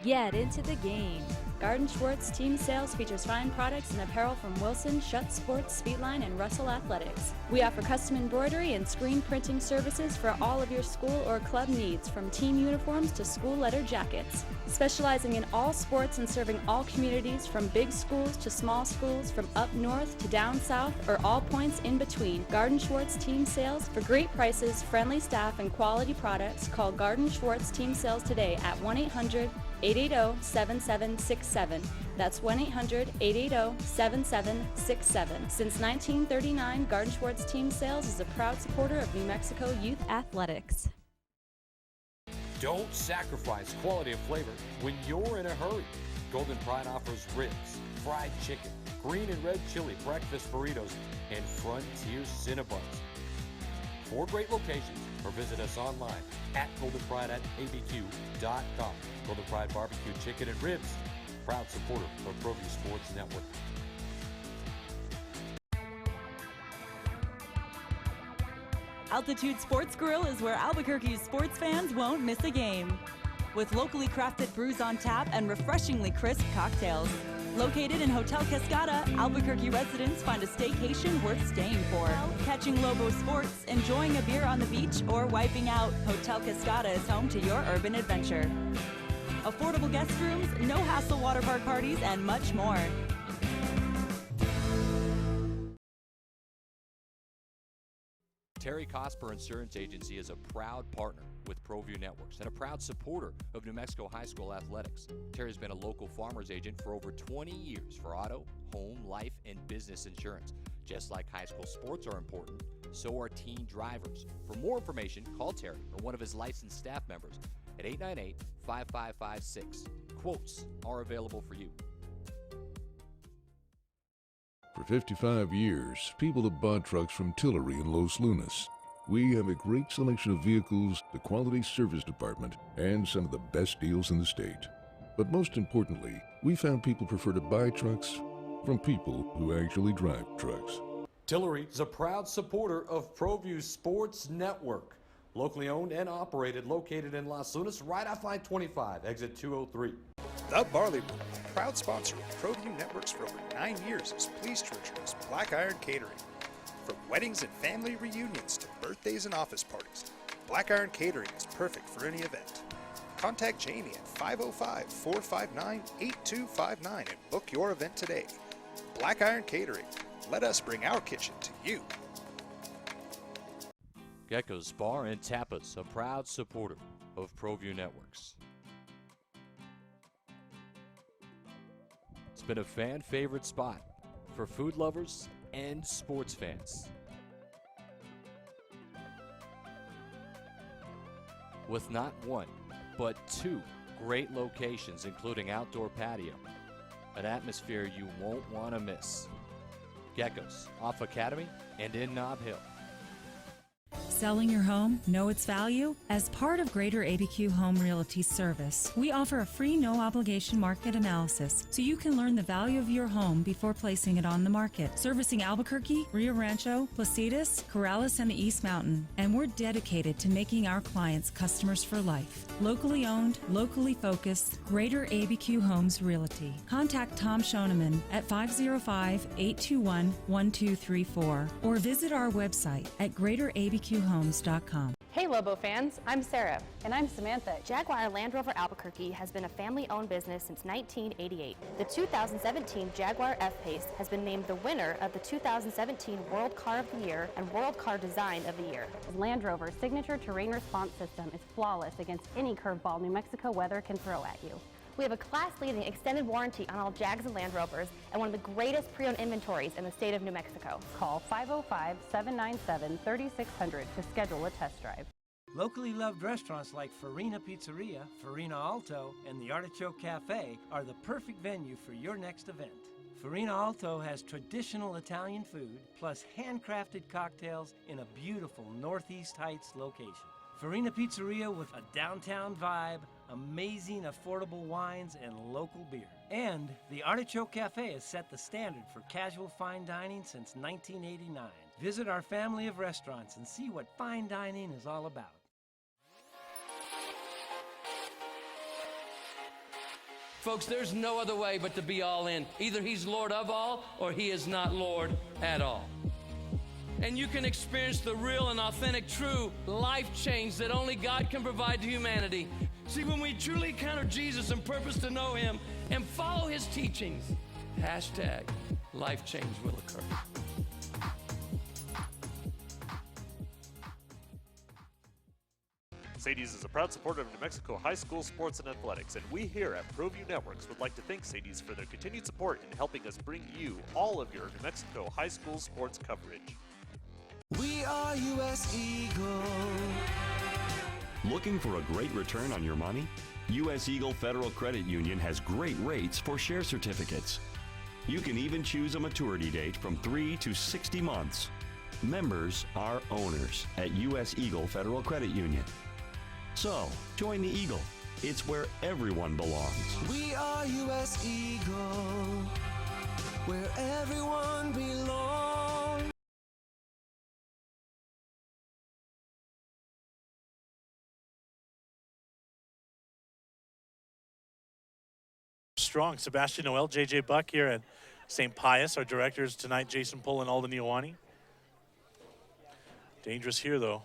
Get into the game. Garden Schwartz Team Sales features fine products and apparel from Wilson, Schutt Sports, Speedline, and Russell Athletics. We offer custom embroidery and screen printing services for all of your school or club needs, from team uniforms to school letter jackets. Specializing in all sports and serving all communities, from big schools to small schools, from up north to down south, or all points in between. Garden Schwartz Team Sales. For great prices, friendly staff, and quality products, call Garden Schwartz Team Sales today at 1-800-880-7767. That's 1-800-880-7767. Since 1939, Garden Schwartz Team Sales is a proud supporter of New Mexico youth athletics. Don't sacrifice quality of flavor when you're in a hurry. Golden Pride offers ribs, fried chicken, green and red chili, breakfast burritos, and Frontier Cinnabons. 4 great locations, or visit us online at goldenpride@abq.com. Golden Pride Barbecue Chicken and Ribs, proud supporter of ProView Sports Network. Altitude Sports Grill is where Albuquerque's sports fans won't miss a game. With locally crafted brews on tap and refreshingly crisp cocktails. Located in Hotel Cascada, Albuquerque residents find a staycation worth staying for. Catching Lobo sports, enjoying a beer on the beach, or wiping out, Hotel Cascada is home to your urban adventure. Affordable guest rooms, no-hassle water park parties, and much more. Terry Cosper Insurance Agency is a proud partner with ProView Networks and a proud supporter of New Mexico High School athletics. Terry's been a local farmer's agent for over 20 years for auto, home, life, and business insurance. Just like high school sports are important, so are teen drivers. For more information, call Terry or one of his licensed staff members at 898-5556. Quotes are available for you. For 55 years, people have bought trucks from Tillery in Los Lunas. We have a great selection of vehicles, the quality service department, and some of the best deals in the state. But most importantly, we found people prefer to buy trucks from people who actually drive trucks. Tillery is a proud supporter of ProView Sports Network. Locally owned and operated, located in Las Lunas, right off I-25, exit 203. The Barley Room, proud sponsor of ProView Networks for over 9 years, is pleased to introduce Black Iron Catering. From weddings and family reunions to birthdays and office parties, Black Iron Catering is perfect for any event. Contact Jamie at 505-459-8259 and book your event today. Black Iron Catering. Let us bring our kitchen to you. Gecko's Bar and Tapas, a proud supporter of ProView Networks. It's been a fan favorite spot for food lovers and sports fans. With not one, but 2 great locations, including outdoor patio, an atmosphere you won't want to miss. Gecko's, off Academy and in Nob Hill. Selling your home? Know its value? As part of Greater ABQ Home Realty Service, we offer a free no-obligation market analysis so you can learn the value of your home before placing it on the market. Servicing Albuquerque, Rio Rancho, Placitas, Corrales, and the East Mountain. And we're dedicated to making our clients customers for life. Locally owned, locally focused, Greater ABQ Homes Realty. Contact Tom Schoeneman at 505-821-1234 or visit our website at greaterabqhomes.com. Hey Lobo fans, I'm Sarah. And I'm Samantha. Jaguar Land Rover Albuquerque has been a family-owned business since 1988. The 2017 Jaguar F-Pace has been named the winner of the 2017 World Car of the Year and World Car Design of the Year. Land Rover's signature terrain response system is flawless against any curveball New Mexico weather can throw at you. We have a class-leading extended warranty on all Jags and Land Rovers and one of the greatest pre-owned inventories in the state of New Mexico. Call 505-797-3600 to schedule a test drive. Locally loved restaurants like Farina Pizzeria, Farina Alto, and the Artichoke Cafe are the perfect venue for your next event. Farina Alto has traditional Italian food plus handcrafted cocktails in a beautiful Northeast Heights location. Farina Pizzeria with a downtown vibe, amazing affordable wines, and local beer. And the Artichoke Cafe has set the standard for casual fine dining since 1989. Visit our family of restaurants and see what fine dining is all about. Folks, there's no other way but to be all in. Either he's Lord of all or he is not Lord at all. And you can experience the real and authentic, true life change that only God can provide to humanity. See, when we truly encounter Jesus and purpose to know him and follow his teachings, hashtag life change will occur. Sadie's is a proud supporter of New Mexico high school sports and athletics, and we here at ProView Networks would like to thank Sadie's for their continued support in helping us bring you all of your New Mexico high school sports coverage. We are U.S. Eagle. Looking for a great return on your money? U.S. Eagle Federal Credit Union has great rates for share certificates. You can even choose a maturity date from 3 to 60 months. Members are owners at U.S. Eagle Federal Credit Union. So, join the Eagle. It's where everyone belongs. We are U.S. Eagle, where everyone belongs. Strong. Sebastian Noel, J.J. Buck here at St. Pius. Our directors tonight, Jason Pull and Alden Ioani. Dangerous here, though.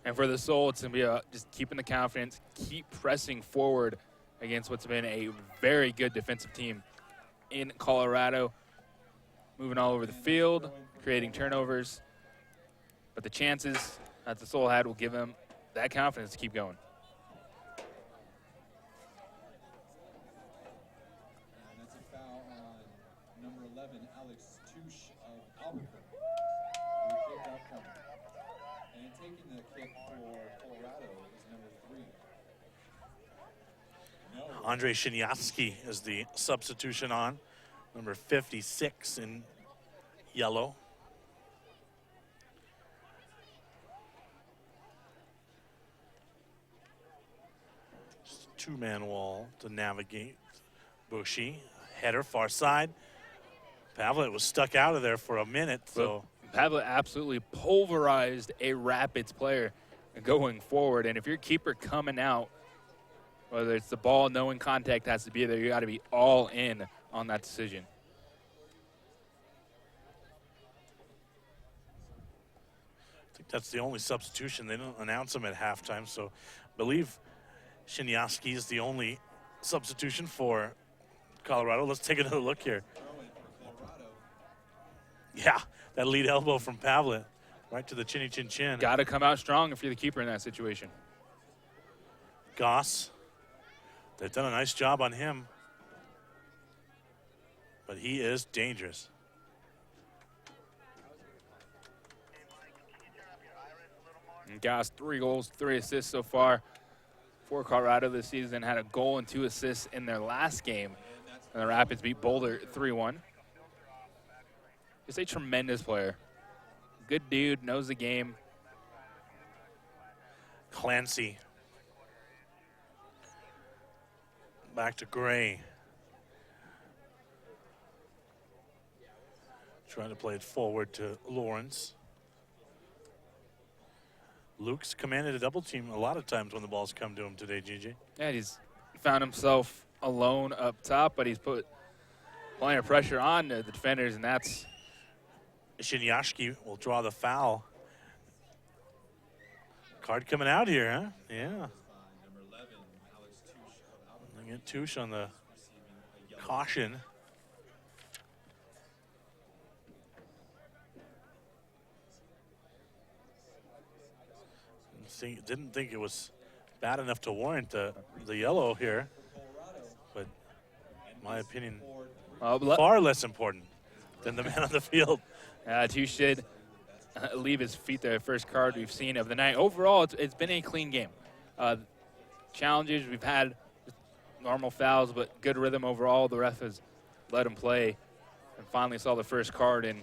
And for the Soul, it's going to be just keeping the confidence, keep pressing forward against what's been a very good defensive team in Colorado, moving all over the field, creating turnovers. But the chances that the Soul had will give them that confidence to keep going. And that's a foul on number 11, Alex Touche of Albuquerque, who kicked out from him. And taking the kick for Colorado is number 3. No, Andre Shinyatski is the substitution on, number 56 in yellow. Just a two-man wall to navigate. Bushy, header far side. Pavlet was stuck out of there for a minute, so. Pavlet absolutely pulverized a Rapids player going forward, and if your keeper coming out, whether it's the ball, knowing contact has to be there, you got to be all in on that decision. I think that's the only substitution. They don't announce them at halftime, so I believe Shinyatski is the only substitution for Colorado. Let's take another look here. Yeah, that lead elbow from Pavlet right to the chinny chin chin. Got to come out strong if you're the keeper in that situation. Goss, they've done a nice job on him, but he is dangerous. And Goss, 3 goals, 3 assists so far for Colorado this season. Had a goal and 2 assists in their last game. And the Rapids beat Boulder 3-1. Just a tremendous player. Good dude, knows the game. Clancy. Back to Gray. Trying to play it forward to Lawrence. Luke's commanded a double team a lot of times when the ball's come to him today, GG. Yeah, he's found himself alone up top, but he's put plenty of pressure on the defenders, and that's... Shinyatski will draw the foul. Card coming out here, huh? Yeah. They get Touche on the caution. Didn't think it was bad enough to warrant the yellow here, but in my opinion, far less important than the man on the field. Touche did leave his feet there. First card we've seen of the night. Overall, it's been a clean game. Challenges, we've had normal fouls, but good rhythm overall. The ref has let him play and finally saw the first card in.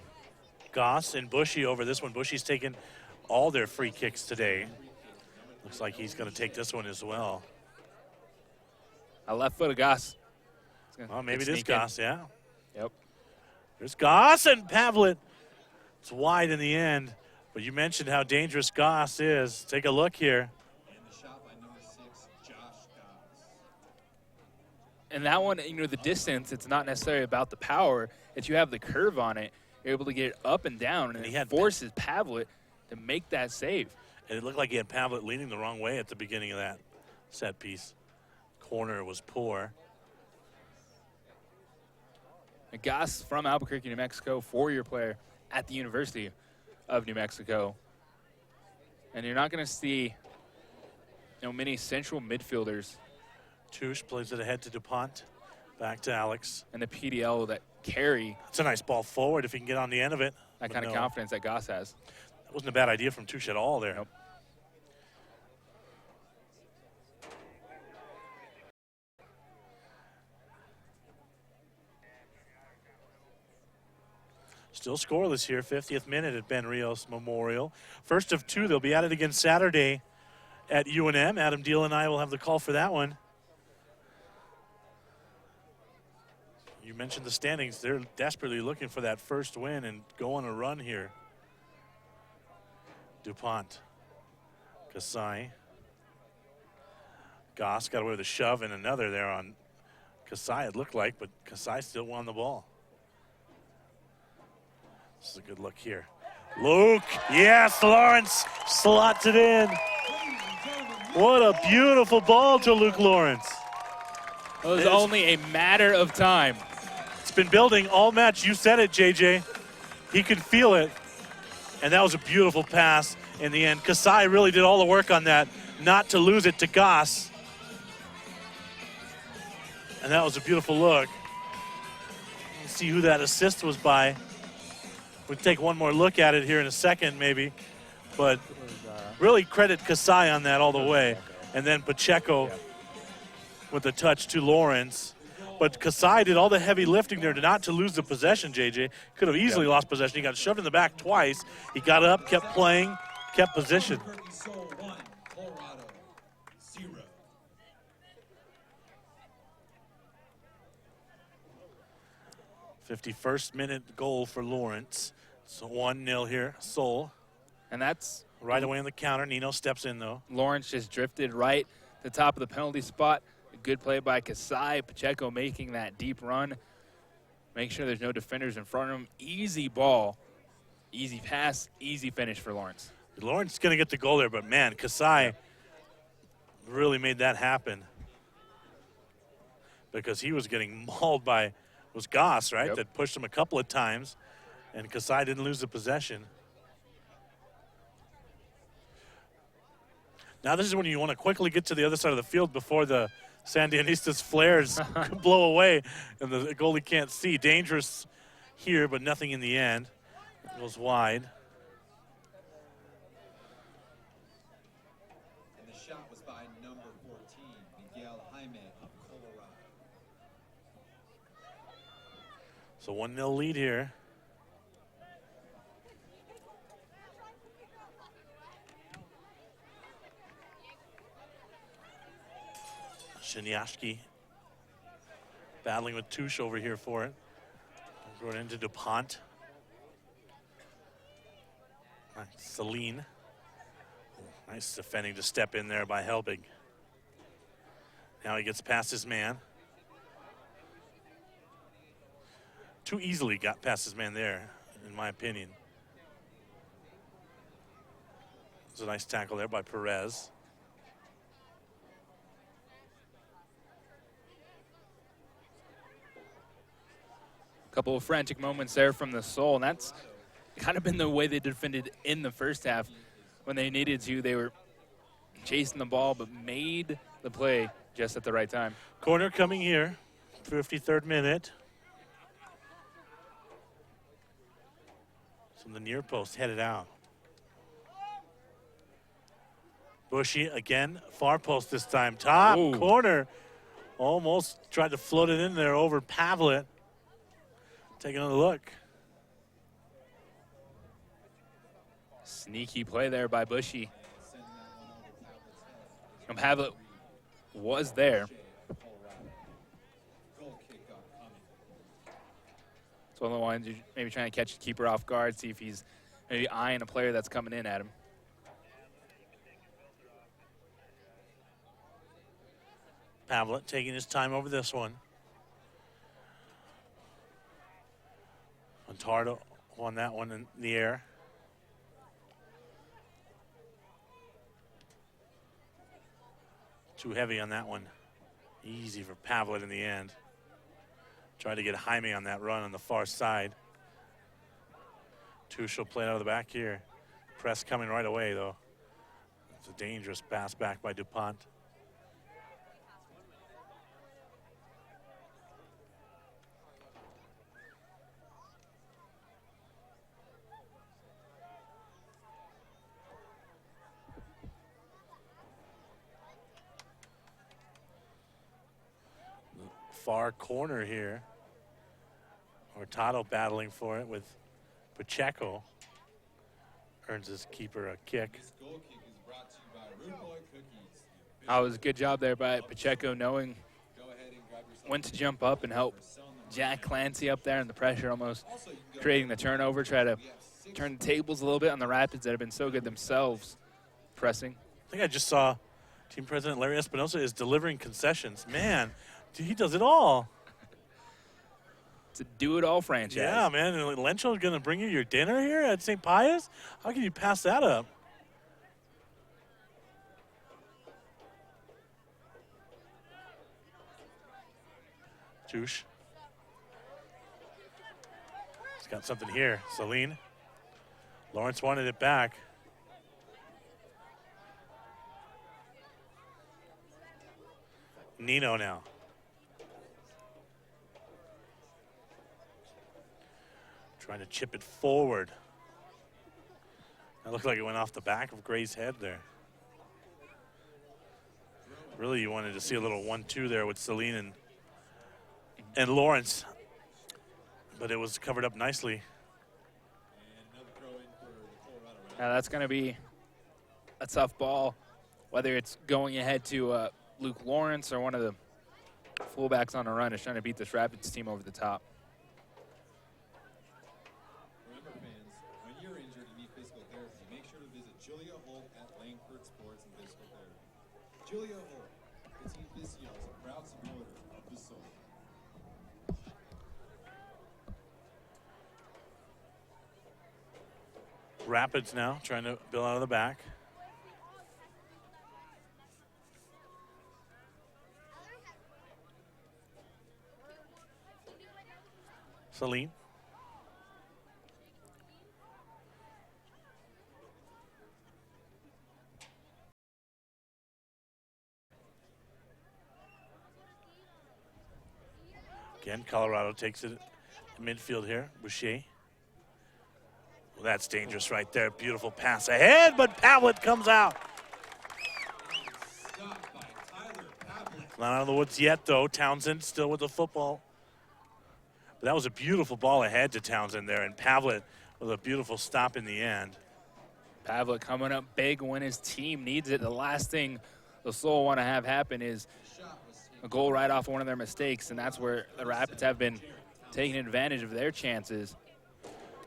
Goss and Bushy over this one. Bushy's taken all their free kicks today. Looks like he's going to take this one as well. A left foot of Goss. Well, maybe this Goss, yeah. Yep. There's Goss and Pavlet. It's wide in the end, but you mentioned how dangerous Goss is. Take a look here. And that one, the distance, it's not necessarily about the power. It's you have the curve on it. You're able to get it up and down, and it forces Pavlet to make that save. And it looked like he had Pavlet leaning the wrong way at the beginning of that set piece. Corner was poor. Goss from Albuquerque, New Mexico, 4-year player at the University of New Mexico. And you're not going to see many central midfielders. Touche plays it ahead to DuPont. Back to Alex. And the PDL that carry. It's a nice ball forward if he can get on the end of it. That kind of confidence that Goss has. That wasn't a bad idea from Touche at all there. Nope. Still scoreless here, 50th minute at Ben Rios Memorial. First of 2, they'll be at it again Saturday at UNM. Adam Deal and I will have the call for that one. You mentioned the standings. They're desperately looking for that first win and go on a run here. DuPont. Kasai. Goss got away with a shove and another there on Kasai, it looked like, but Kasai still won the ball. This is a good look here. Luke, yes, Lawrence slots it in. What a beautiful ball to Luke Lawrence. It was only a matter of time. It's been building all match. You said it, JJ. He could feel it. And that was a beautiful pass in the end. Kasai really did all the work on that, not to lose it to Goss. And that was a beautiful look. Let's see who that assist was by. We'll take one more look at it here in a second, maybe. But really credit Kasai on that all the way. And then Pacheco with the touch to Lawrence. But Kasai did all the heavy lifting there not to lose the possession, JJ. Could have easily lost possession. He got shoved in the back twice. He got up, kept playing, kept position. 51st minute goal for Lawrence. So 1-0 here, Seoul. And that's right away on the counter. Nino steps in, though. Lawrence just drifted right to the top of the penalty spot. A good play by Kasai. Pacheco making that deep run. Make sure there's no defenders in front of him. Easy ball, easy pass, easy finish for Lawrence. Lawrence is going to get the goal there, but, man, Kasai really made that happen because he was getting mauled by, was Goss, right, Yep. that pushed him a couple of times, and Kasai didn't lose the possession. Now this is when you want to quickly get to the other side of the field before the Sandinistas flares blow away and the goalie can't see. Dangerous here, but nothing in the end. It goes wide. And the shot was by number 14, Miguel Jaime of Colorado. So 1-0 lead here. Shinyashki battling with Touche over here for it. Going into DuPont. Celine. Nice defending to step in there by Helbig. Now he gets past his man. Too easily got past his man there, in my opinion. It's a nice tackle there by Perez. Couple of frantic moments there from the Soul, and that's kind of been the way they defended in the first half. When they needed to, they were chasing the ball, but made the play just at the right time. Corner coming here, 53rd minute. From the near post, headed out. Bushy again, far post this time. Top corner. Almost tried to float it in there over Pavlet. Take another look. Sneaky play there by Bushy. And Pavlet was there. It's one of the ones you're maybe trying to catch the keeper off guard, see if he's maybe eyeing a player that's coming in at him. Pavlet taking his time over this one. Montardo won that one in the air. Too heavy on that one. Easy for Pavlet in the end. Tried to get Jaime on that run on the far side. Touche will play it out of the back here. Press coming right away, though. It's a dangerous pass back by DuPont. Far corner here. Hurtado battling for it with Pacheco. Earns his keeper a kick. This goal kick is brought to you by Rude Boy Cookies. That was a good job there by Pacheco, knowing when to jump up and help Jack Clancy up there in the pressure, almost creating the turnover, try to turn the tables a little bit on the Rapids that have been so good themselves pressing. I think I just saw Team President Larry Espinosa is delivering concessions. Man, dude, he does it all. It's a do-it-all franchise. Yeah, man. And Lencho's going to bring you your dinner here at St. Pius? How can you pass that up? Touche. He's got something here. Celine. Lawrence wanted it back. Nino now. Trying to chip it forward. That looked like it went off the back of Gray's head there. Really, you wanted to see a little 1-2 there with Celine and Lawrence, but it was covered up nicely. Now that's going to be a tough ball, whether it's going ahead to Luke Lawrence or one of the fullbacks on a run is trying to beat this Rapids team over the top. Remember, fans, when you're injured and need physical therapy, make sure to visit Julia Holt at Langford Sports and Physical Therapy. Julia Holt, Petit Physio, is a proud supporter of the soul. Rapids now trying to bill out of the back. Celine. Again, Colorado takes it midfield here. Boucher. Well, that's dangerous right there. Beautiful pass ahead, but Pavlet comes out. Not out of the woods yet, though. Townsend still with the football. But that was a beautiful ball ahead to Townsend there, and Pavlet with a beautiful stop in the end. Pavlet coming up big when his team needs it. The last thing the Soul want to have happen is a goal right off one of their mistakes, and that's where the Rapids have been taking advantage of their chances.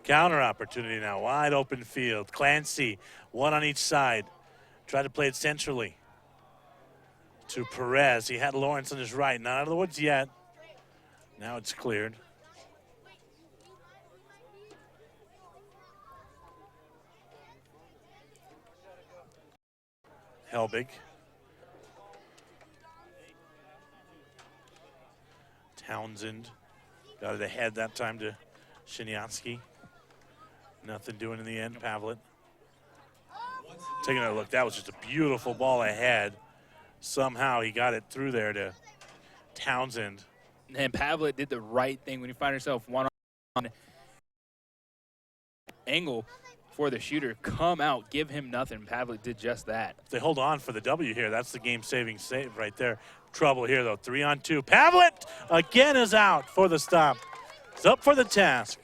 Counter opportunity now, wide open field. Clancy, one on each side. Tried to play it centrally to Perez. He had Lawrence on his right, not out of the woods yet. Now it's cleared. Helbig. Townsend got it ahead that time to Shiniatsky. Nothing doing in the end, Pavlet. Taking a look, that was just a beautiful ball ahead. Somehow he got it through there to Townsend. And Pavlet did the right thing when you find yourself one-on angle for the shooter. Come out, give him nothing. Pavlet did just that. If they hold on for the W here, that's the game-saving save right there. Trouble here, though. 3-on-2. Pavlet again is out for the stop. It's up for the task.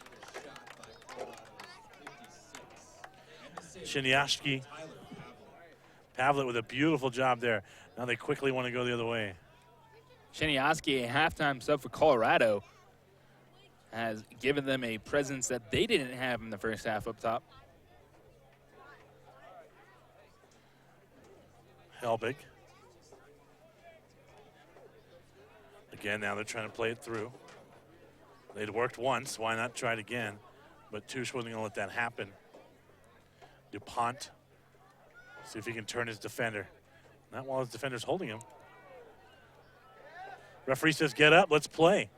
Shiniashki. Pavlet with a beautiful job there. Now they quickly want to go the other way. Shiniaski, a halftime sub for Colorado, has given them a presence that they didn't have in the first half up top. Helbig. Again, now they're trying to play it through. They'd worked once, why not try it again? But Touche wasn't gonna let that happen. DuPont, see if he can turn his defender. Not while his defender's holding him. Referee says, get up, let's play.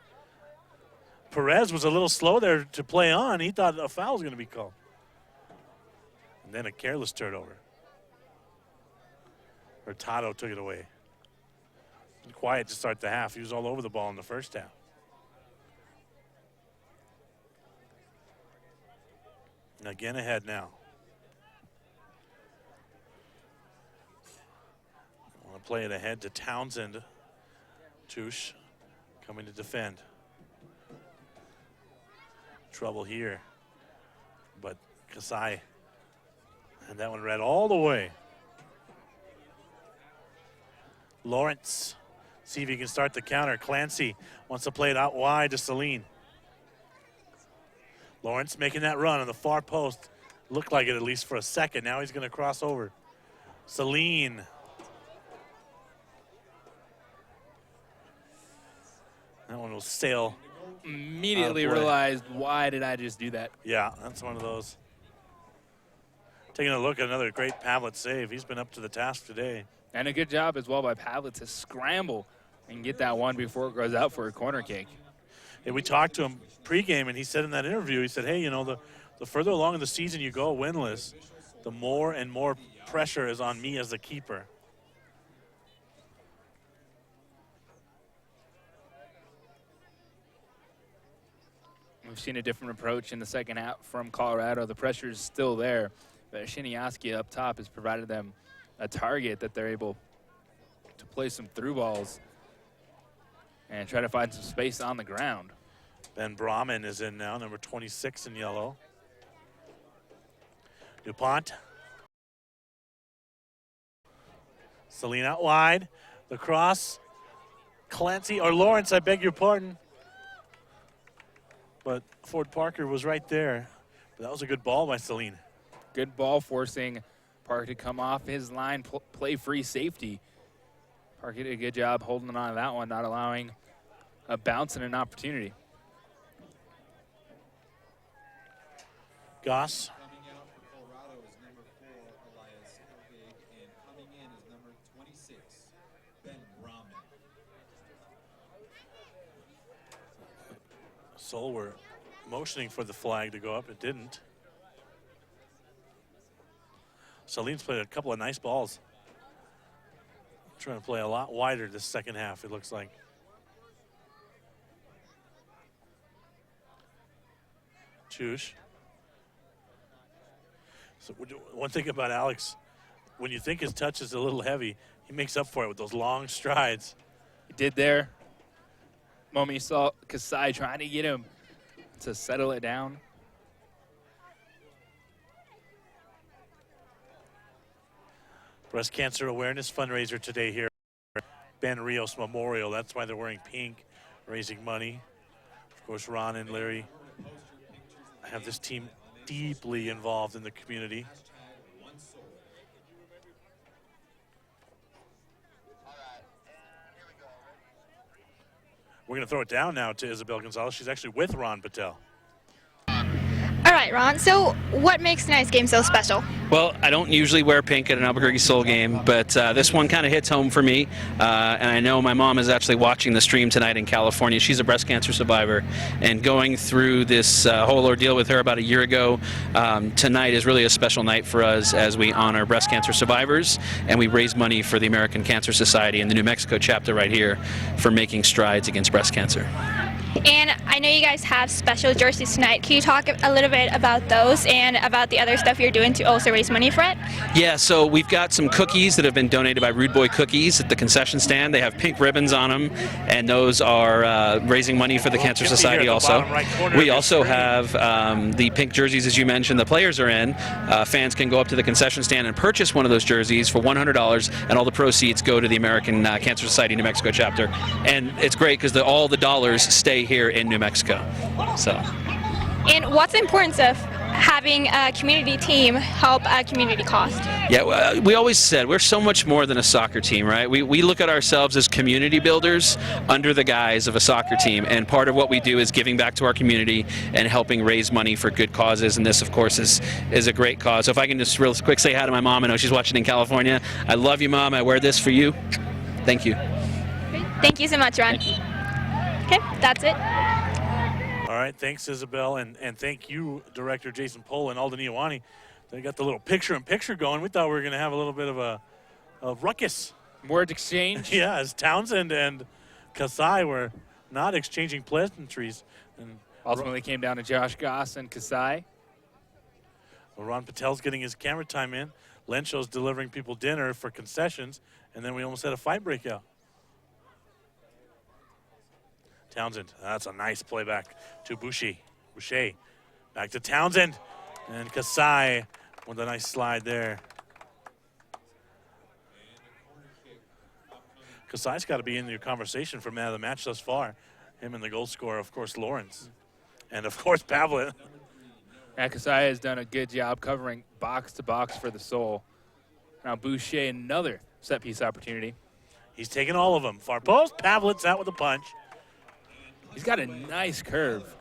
Perez was a little slow there to play on. He thought a foul was gonna be called. And then a careless turnover. Hurtado took it away. Quiet to start the half. He was all over the ball in the first half. And again ahead now. I want to play it ahead to Townsend. Touche coming to defend. Trouble here. But Kasai had that one read all the way. Lawrence, see if he can start the counter. Clancy wants to play it out wide to Celine. Lawrence making that run on the far post. Looked like it at least for a second. Now he's going to cross over. Celine. That one will sail. Immediately realized, why did I just do that? Yeah, that's one of those. Taking a look at another great Pavlet save. He's been up to the task today. And a good job as well by Pavlet to scramble and get that one before it goes out for a corner kick. Hey, we talked to him pregame, and he said in that interview, he said, hey, you know, the further along in the season you go winless, the more and more pressure is on me as the keeper. We've seen a different approach in the second half from Colorado. The pressure is still there, but Shiniaski up top has provided them a target that they're able to play some through balls and try to find some space on the ground. Ben Brahman is in now, number 26 in yellow. DuPont. Celine out wide. The cross. Clancy, or Lawrence, I beg your pardon. But Ford Parker was right there. But that was a good ball by Celine. Good ball forcing Parker to come off his line, play free safety. Parker did a good job holding on to that one, not allowing a bounce and an opportunity. Goss. Coming out for Colorado is number 4, Elias Helbig, and coming in is number 26, Ben Brahman. Sol were motioning for the flag to go up. It didn't. Celine's played a couple of nice balls. Trying to play a lot wider this second half, it looks like. Chush. So one thing about Alex, when you think his touch is a little heavy, he makes up for it with those long strides. He did there. Moment you saw Kasai trying to get him to settle it down. Breast Cancer Awareness Fundraiser today here at Ben Rios Memorial. That's why they're wearing pink, raising money. Of course, Ron and Larry have this team deeply involved in the community. We're going to throw it down now to Isabel Gonzalez. She's actually with Ron Patel. All right, Ron, so what makes tonight's game so special? Well, I don't usually wear pink at an Albuquerque Soul game, but this one kind of hits home for me. And I know my mom is actually watching the stream tonight in California. She's a breast cancer survivor. And going through this whole ordeal with her about a year ago, tonight is really a special night for us as we honor breast cancer survivors. And we raise money for the American Cancer Society and the New Mexico chapter right here for making strides against breast cancer. And I know you guys have special jerseys tonight. Can you talk a little bit about those and about the other stuff you're doing to also raise money for it? Yeah, so we've got some cookies that have been donated by Rude Boy Cookies at the concession stand. They have pink ribbons on them, and those are raising money for the Cancer Society also. We also have the pink jerseys, as you mentioned, the players are in. Fans can go up to the concession stand and purchase one of those jerseys for $100, and all the proceeds go to the American Cancer Society New Mexico chapter. And it's great because all the dollars stay here in New Mexico. So. And what's the importance of having a community team help a community cost? Yeah, we always said we're so much more than a soccer team, right? We look at ourselves as community builders under the guise of a soccer team, and part of what we do is giving back to our community and helping raise money for good causes, and this, of course, is a great cause. So if I can just real quick say hi to my mom. I know she's watching in California. I love you, Mom. I wear this for you. Thank you. Thank you so much, Ron. Okay, that's it. All right, thanks, Isabel, and thank you, Director Jason Pohl and Alden Iowani. They got the little picture-in-picture going. We thought we were going to have a little bit of a ruckus. Word exchange? Yeah, as Townsend and Kasai were not exchanging pleasantries. And ultimately came down to Josh Goss and Kasai. Well, Ron Patel's getting his camera time in. Lencho's delivering people dinner for concessions, and then we almost had a fight break out. Townsend, that's a nice play back to Boucher. Back to Townsend. And Kasai with a nice slide there. Kasai's got to be in your conversation for man of the match thus far. Him and the goal scorer, of course, Lawrence. And, of course, Pavlet. Yeah, Kasai has done a good job covering box to box for the Soul. Now Boucher, another set-piece opportunity. He's taking all of them. Far post, Pavlet's out with a punch. He's got a nice curve.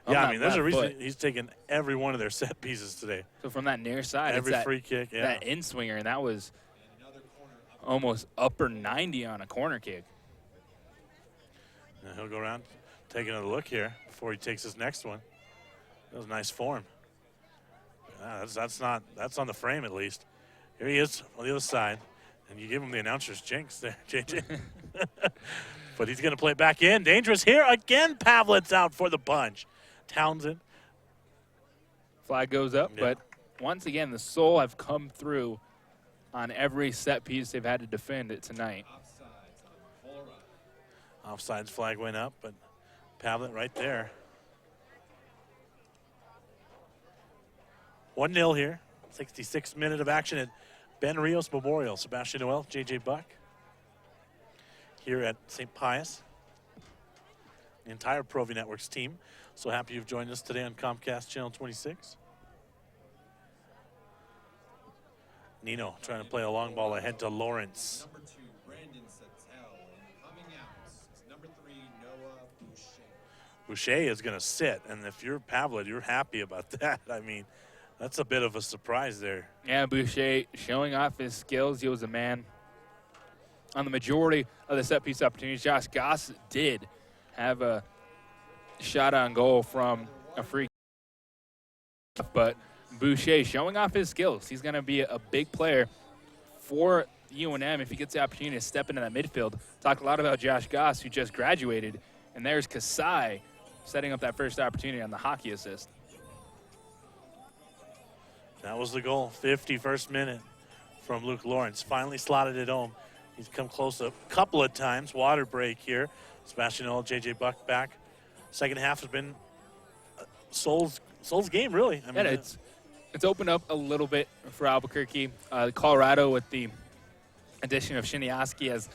Yeah, I mean, there's a reason he's taken every one of their set pieces today. So from that near side, every free kick, yeah. That in-swinger, and that was almost upper 90 on a corner kick. And he'll go around, take another look here before he takes his next one. That was a nice form. That's on the frame at least. Here he is on the other side, and you give him the announcer's jinx there, JJ. But he's going to play it back in. Dangerous here again. Pavlet's out for the punch. Townsend. Flag goes up, but once again, the Soul have come through on every set piece they've had to defend it tonight. Offsides flag went up, but Pavlet right there. 1-0 here. 66th minute of action at Ben Rios Memorial. Sebastian Noel, J.J. Buck here at St. Pius. The entire Pro V Networks team. So happy you've joined us today on Comcast Channel 26. Nino trying to play a long ball ahead to Lawrence. Number 2, Brandon Sattel. And coming out is number 3, Noah Boucher. Boucher is going to sit, and if you're Pavlet, you're happy about that. I mean, that's a bit of a surprise there. Yeah, Boucher showing off his skills. He was a man on the majority of the set-piece opportunities. Josh Goss did have a shot on goal from a free kick, but Boucher showing off his skills. He's going to be a big player for UNM if he gets the opportunity to step into that midfield. Talked a lot about Josh Goss, who just graduated, and there's Kasai setting up that first opportunity on the hockey assist. That was the goal. 51st minute from Luke Lawrence. Finally slotted it home. He's come close a couple of times. Water break here. Sebastian Noel, J.J. Buck back. Second half has been Sol's game, really. I mean, yeah, it's opened up a little bit for Albuquerque. Colorado, with the addition of Shiniaski, has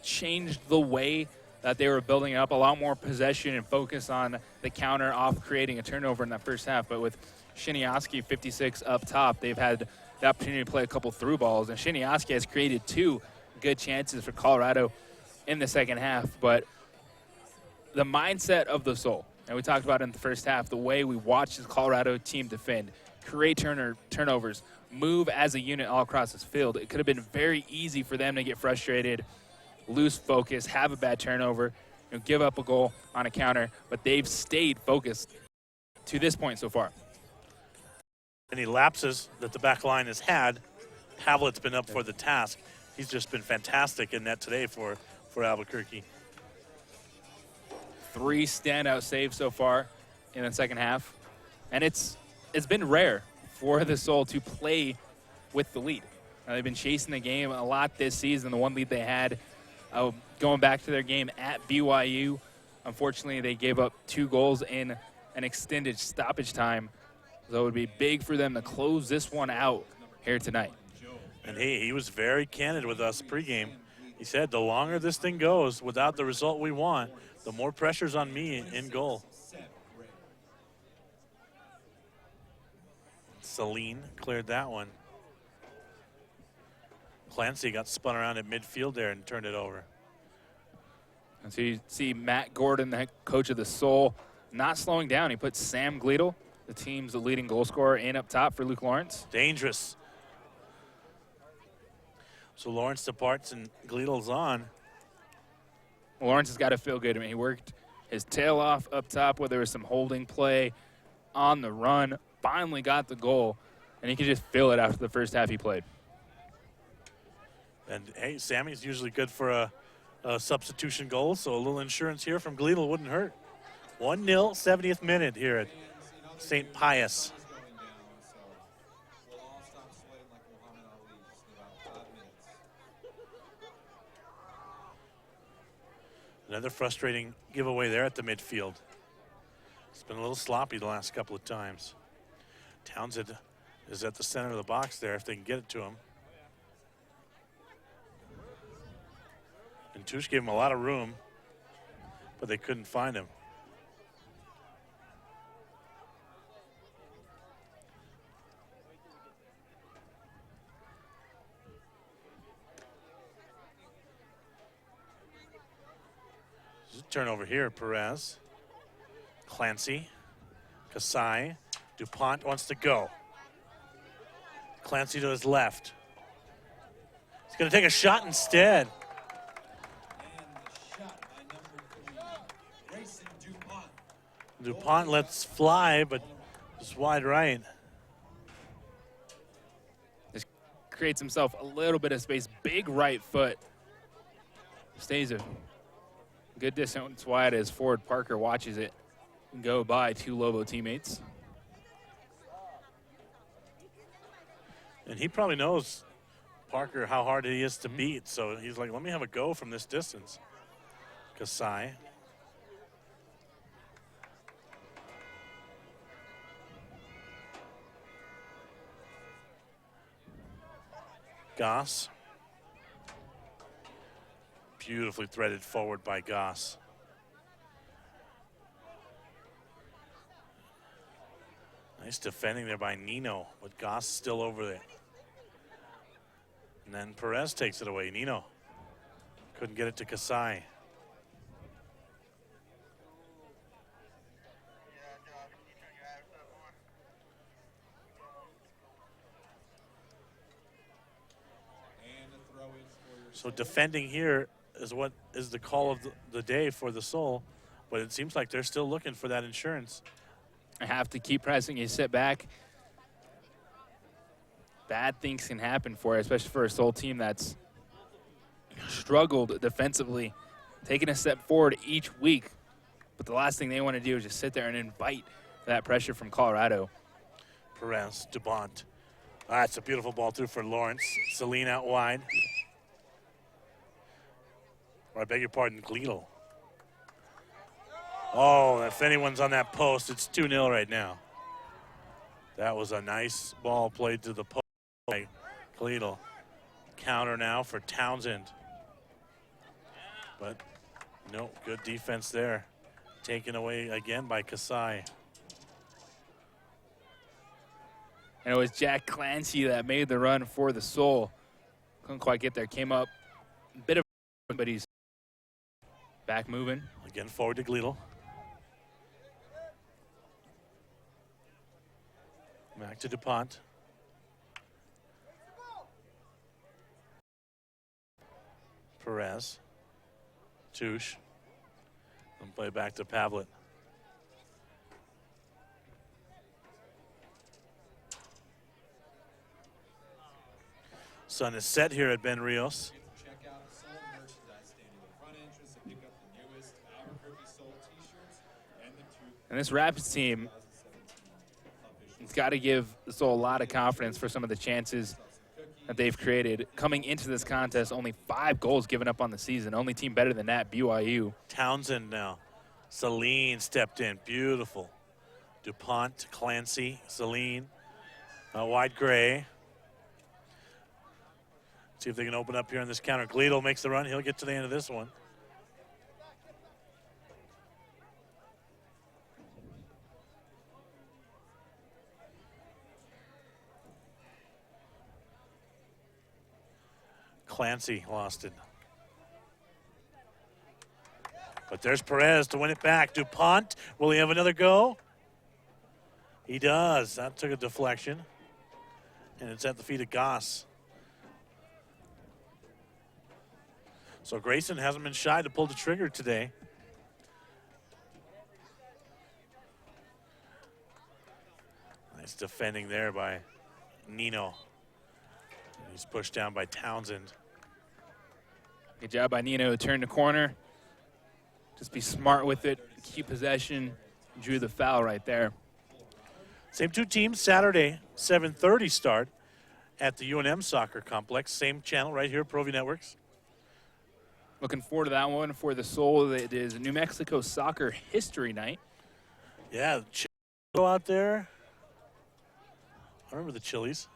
changed the way that they were building up. A lot more possession and focus on the counter off creating a turnover in that first half. But with Shiniaski 56 up top, they've had the opportunity to play a couple through balls. And Shiniaski has created 2 good chances for Colorado in the second half. But the mindset of the Soul, and we talked about it in the first half, the way we watched the Colorado team defend, create turnovers, move as a unit all across this field. It could have been very easy for them to get frustrated, lose focus, have a bad turnover, give up a goal on a counter, but they've stayed focused to this point so far. Any lapses that the back line has had, Pavlet's been up for the task. He's just been fantastic in that today for Albuquerque. 3 standout saves so far in the second half. And it's been rare for the Soul to play with the lead. They've been chasing the game a lot this season. The one lead they had going back to their game at BYU, unfortunately they gave up 2 goals in an extended stoppage time. So it would be big for them to close this one out here tonight. And he was very candid with us pregame. He said, the longer this thing goes without the result we want, the more pressure's on me in goal. Celine cleared that one. Clancy got spun around at midfield there and turned it over. And so you see Matt Gordon, the head coach of the Soul, not slowing down. He put Sam Gleedle, the team's leading goal scorer, in up top for Luke Lawrence. Dangerous. So Lawrence departs and Gleedle's on. Lawrence has got to feel good. I mean, he worked his tail off up top where there was some holding play on the run, finally got the goal, and he could just feel it after the first half he played. And, hey, Sammy's usually good for a substitution goal, so a little insurance here from Gleedle wouldn't hurt. 1-0, 70th minute here at St. Pius. Another frustrating giveaway there at the midfield. It's been a little sloppy the last couple of times. Townsend is at the center of the box there if they can get it to him. And Touche gave him a lot of room, but they couldn't find him. Turnover here, Perez. Clancy, Kasai, DuPont wants to go. Clancy to his left. He's going to take a shot instead. DuPont lets fly, but just wide right. Just creates himself a little bit of space. Big right foot. Stays a good distance wide as Ford Parker watches it go by 2 Lobo teammates. And he probably knows Parker how hard he is to beat, so he's like, let me have a go from this distance. Kasai. Goss. Beautifully threaded forward by Goss. Nice defending there by Nino, but Goss still over there. And then Perez takes it away. Nino couldn't get it to Kasai. So defending here is what is the call of the day for the Soul, but it seems like they're still looking for that insurance. I have to keep pressing. You sit back. Bad things can happen for you, especially for a Soul team that's struggled defensively, taking a step forward each week. But the last thing they want to do is just sit there and invite that pressure from Colorado. Perez, DuPont. That's a beautiful ball through for Lawrence. Celine out wide. Or I beg your pardon, Gleedle. Oh, if anyone's on that post, it's 2-0 right now. That was a nice ball played to the post by Gleedle. Counter now for Townsend. But no, good defense there. Taken away again by Kasai. And it was Jack Clancy that made the run for the Soul. Couldn't quite get there. Came up a bit of, but he's back moving. Again, forward to Gleedle. Back to DuPont. Perez. Touche. And play back to Pavlet. Sun is set here at Ben Rios. Check out Soul merchandise stand in the front entrance and pick up the newest Albuquerque Soul t-shirts and the two. And this Rapids team, it's got to give the Soul a lot of confidence for some of the chances that they've created. Coming into this contest, only 5 goals given up on the season. Only team better than that, BYU. Townsend now. Celine stepped in. Beautiful. DuPont, Clancy, Celine. Wide Gray. See if they can open up here on this counter. Gleedle makes the run. He'll get to the end of this one. Clancy lost it. But there's Perez to win it back. DuPont, will he have another go? He does. That took a deflection. And it's at the feet of Goss. So Grayson hasn't been shy to pull the trigger today. Nice defending there by Nino. He's pushed down by Townsend. Good job by Nino to turn the corner. Just be smart with it, keep possession. Drew the foul right there. Same two teams, Saturday, 7:30 start at the UNM Soccer Complex. Same channel right here at ProView Networks. Looking forward to that one for the Soul. It is New Mexico Soccer History Night. Yeah, go out there. I remember the Chili's.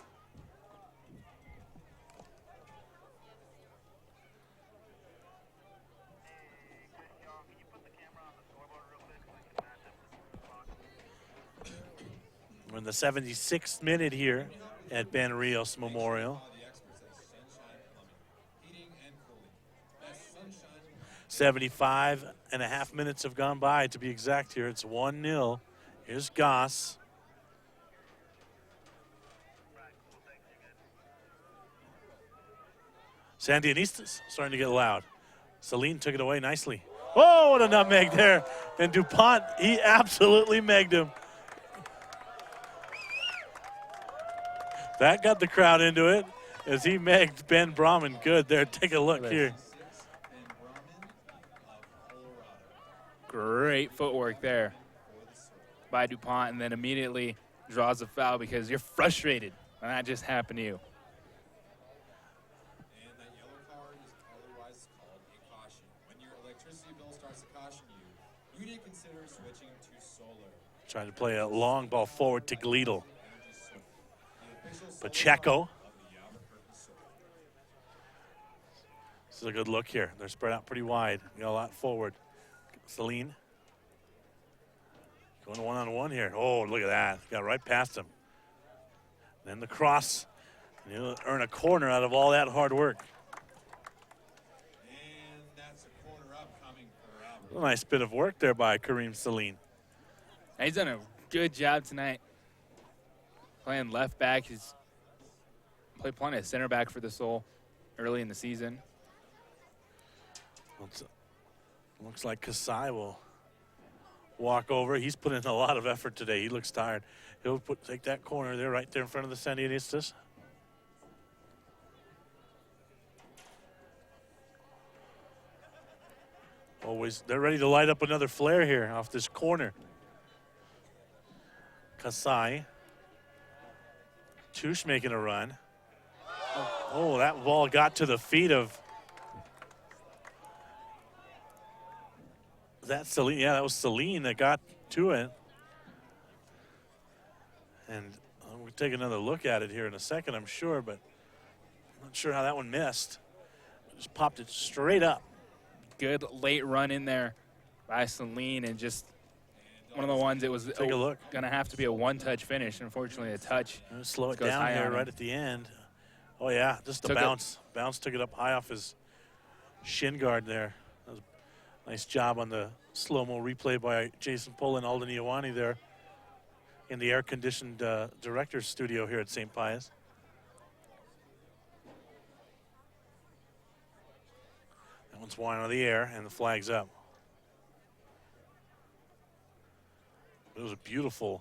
We're in the 76th minute here at Ben Rios Memorial. 75.5 minutes have gone by to be exact here. It's 1-0. Here's Goss. Sandinistas starting to get loud. Celine took it away nicely. Oh, what a nutmeg there. And DuPont, he absolutely megged him. That got the crowd into it as he megged Ben Brahman. Good there. Take a look here. Great footwork there by DuPont, and then immediately draws a foul because you're frustrated when that just happened to you. bill starts to caution you, you need to consider switching to solar. Trying to play a long ball forward to Gleedle. Pacheco. This is a good look here. They're spread out pretty wide. Got a lot forward. Celine. Going one-on-one here. Oh, look at that. Got right past him. Then the cross. And he'll earn a corner out of all that hard work. And that's a corner up coming for Albert. A nice bit of work there by Kareem Celine. He's done a good job tonight. Playing left back. He's played plenty of center back for the Soul early in the season. Looks like Kasai will walk over. He's put in a lot of effort today. He looks tired. He'll take that corner there, right there in front of the Sandinistas. Always, they're ready to light up another flare here off this corner. Kasai. Touche making a run. Oh, that ball got to the feet of. Was that Celine? Yeah, that was Celine that got to it. And we'll take another look at it here in a second, I'm sure, but I'm not sure how that one missed. Just popped it straight up. Good late run in there by Celine, and just one of the ones that was Take a look. Going to have to be a one-touch finish. Unfortunately, a touch. Slow it down here right at the end. Oh, yeah, just a bounce. Bounce took it up high off his shin guard there. That was a nice job on the slow-mo replay by Jason Pohl and Alden Ioane there in the air-conditioned director's studio here at St. Pius. That one's wide out of the air, and the flag's up. It was a beautiful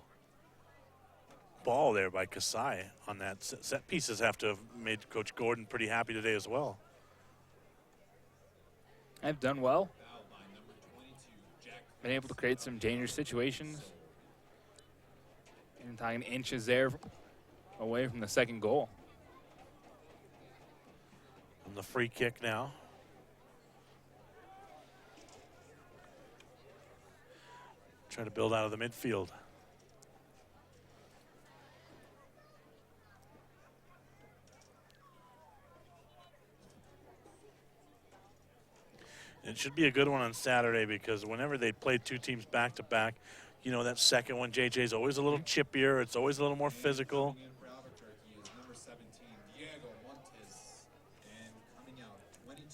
ball there by Kasai on that. Set pieces have to have made Coach Gordon pretty happy today as well. I've done well. Been able to create some dangerous situations. And talking inches there away from the second goal. On the free kick now. Trying to build out of the midfield. It should be a good one on Saturday because whenever they play two teams back to back, you know, that second one, JJ's always a little chippier. It's always a little more physical. For Albuquerque is number 17, Diego Montes, and coming out 22,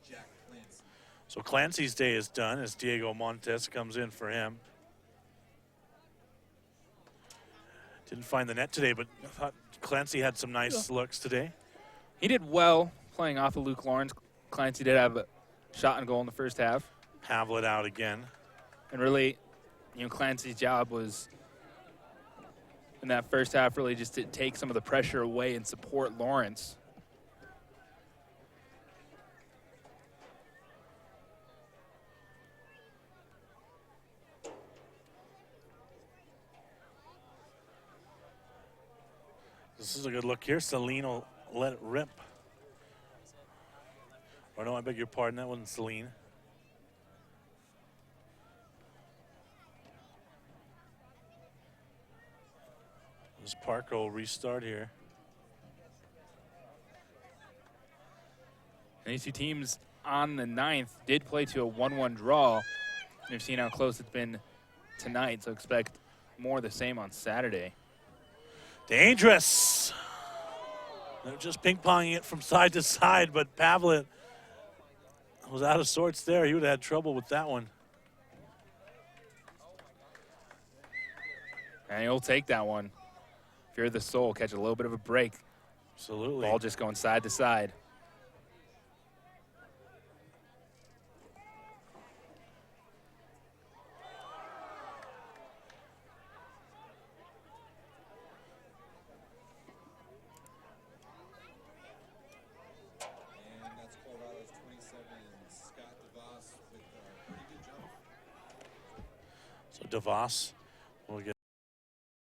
Jack Clancy. So Clancy's day is done as Diego Montes comes in for him. Didn't find the net today, but I thought Clancy had some nice looks today. He did well playing off of Luke Lawrence. Clancy did have a shot and goal in the first half. Havlet out again. And really, you know, Clancy's job was in that first half really just to take some of the pressure away and support Lawrence. This is a good look here. Celine will let it rip. Or no, I beg your pardon, that wasn't Celine. This Parker will restart here. And these two teams on the 9th did play to a 1-1 draw. And you've seen how close it's been tonight, so expect more of the same on Saturday. Dangerous. They're just ping-ponging it from side to side, but Pavlet was out of sorts there. He would have had trouble with that one. And he'll take that one. If you're the Soul, catch a little bit of a break. Absolutely. Ball just going side to side. And that's Colorado's 27, Scott DeVos with a pretty good jump. So DeVos will get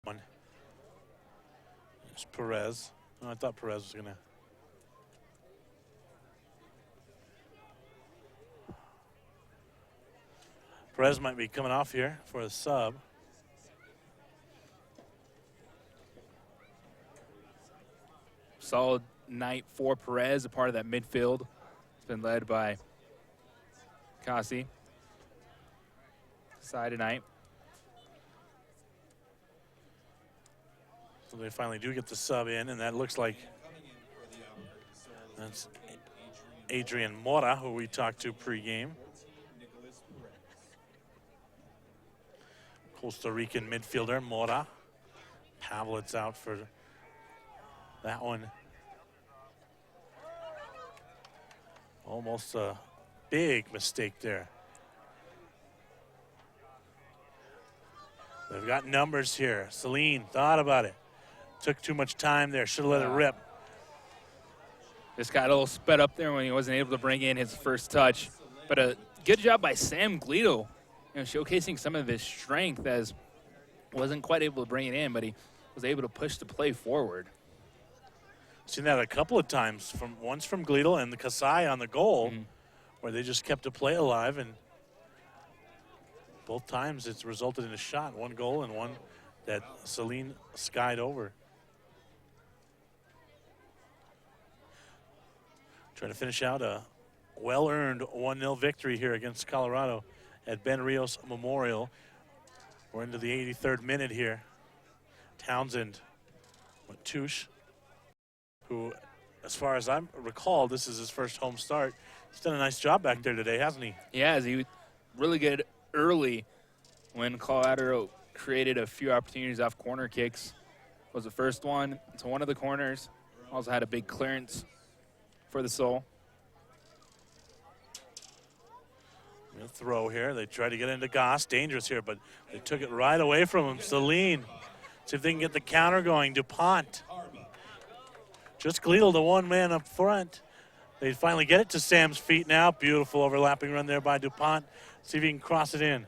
one. There's Perez. Oh, I thought Perez was going to. Perez might be coming off here for a sub. Solid night for Perez, a part of that midfield. It's been led by Kasi. Side tonight. So they finally do get the sub in, and that looks like that's Adrian Mora, who we talked to pregame. Costa Rican midfielder, Mora. Pavlitz out for that one. Almost a big mistake there. They've got numbers here. Celine thought about it. Took too much time there. Should have let it rip. Just got a little sped up there when he wasn't able to bring in his first touch. But a good job by Sam Glito, showcasing some of his strength, as wasn't quite able to bring it in, but he was able to push the play forward. Seen that a couple of times, once from Glito and the Kasai on the goal, where they just kept the play alive, and both times it's resulted in a shot, one goal and one that Celine skied over. Trying to finish out a well-earned 1-0 victory here against Colorado at Ben Rios Memorial. We're into the 83rd minute here. Townsend, Touche, who, as far as I recall, this is his first home start. He's done a nice job back there today, hasn't he? Yeah, he was really good early when Colorado created a few opportunities off corner kicks. Was the first one to one of the corners. Also had a big clearance for the Soul. Throw here. They tried to get into Goss. Dangerous here, but they took it right away from him. Celine. See if they can get the counter going. DuPont. Just Glito, the one man up front. They finally get it to Sam's feet now. Beautiful overlapping run there by DuPont. See if he can cross it in.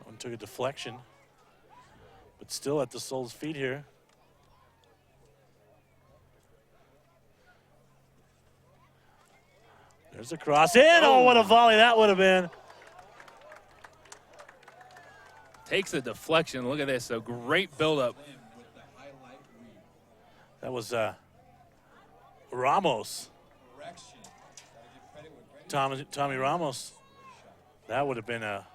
One took a deflection, but still at the Soul's feet here. There's a cross in. Oh, what a volley that would have been. Takes a deflection. Look at this. A great buildup. That was Ramos. Tommy Ramos. That would have been a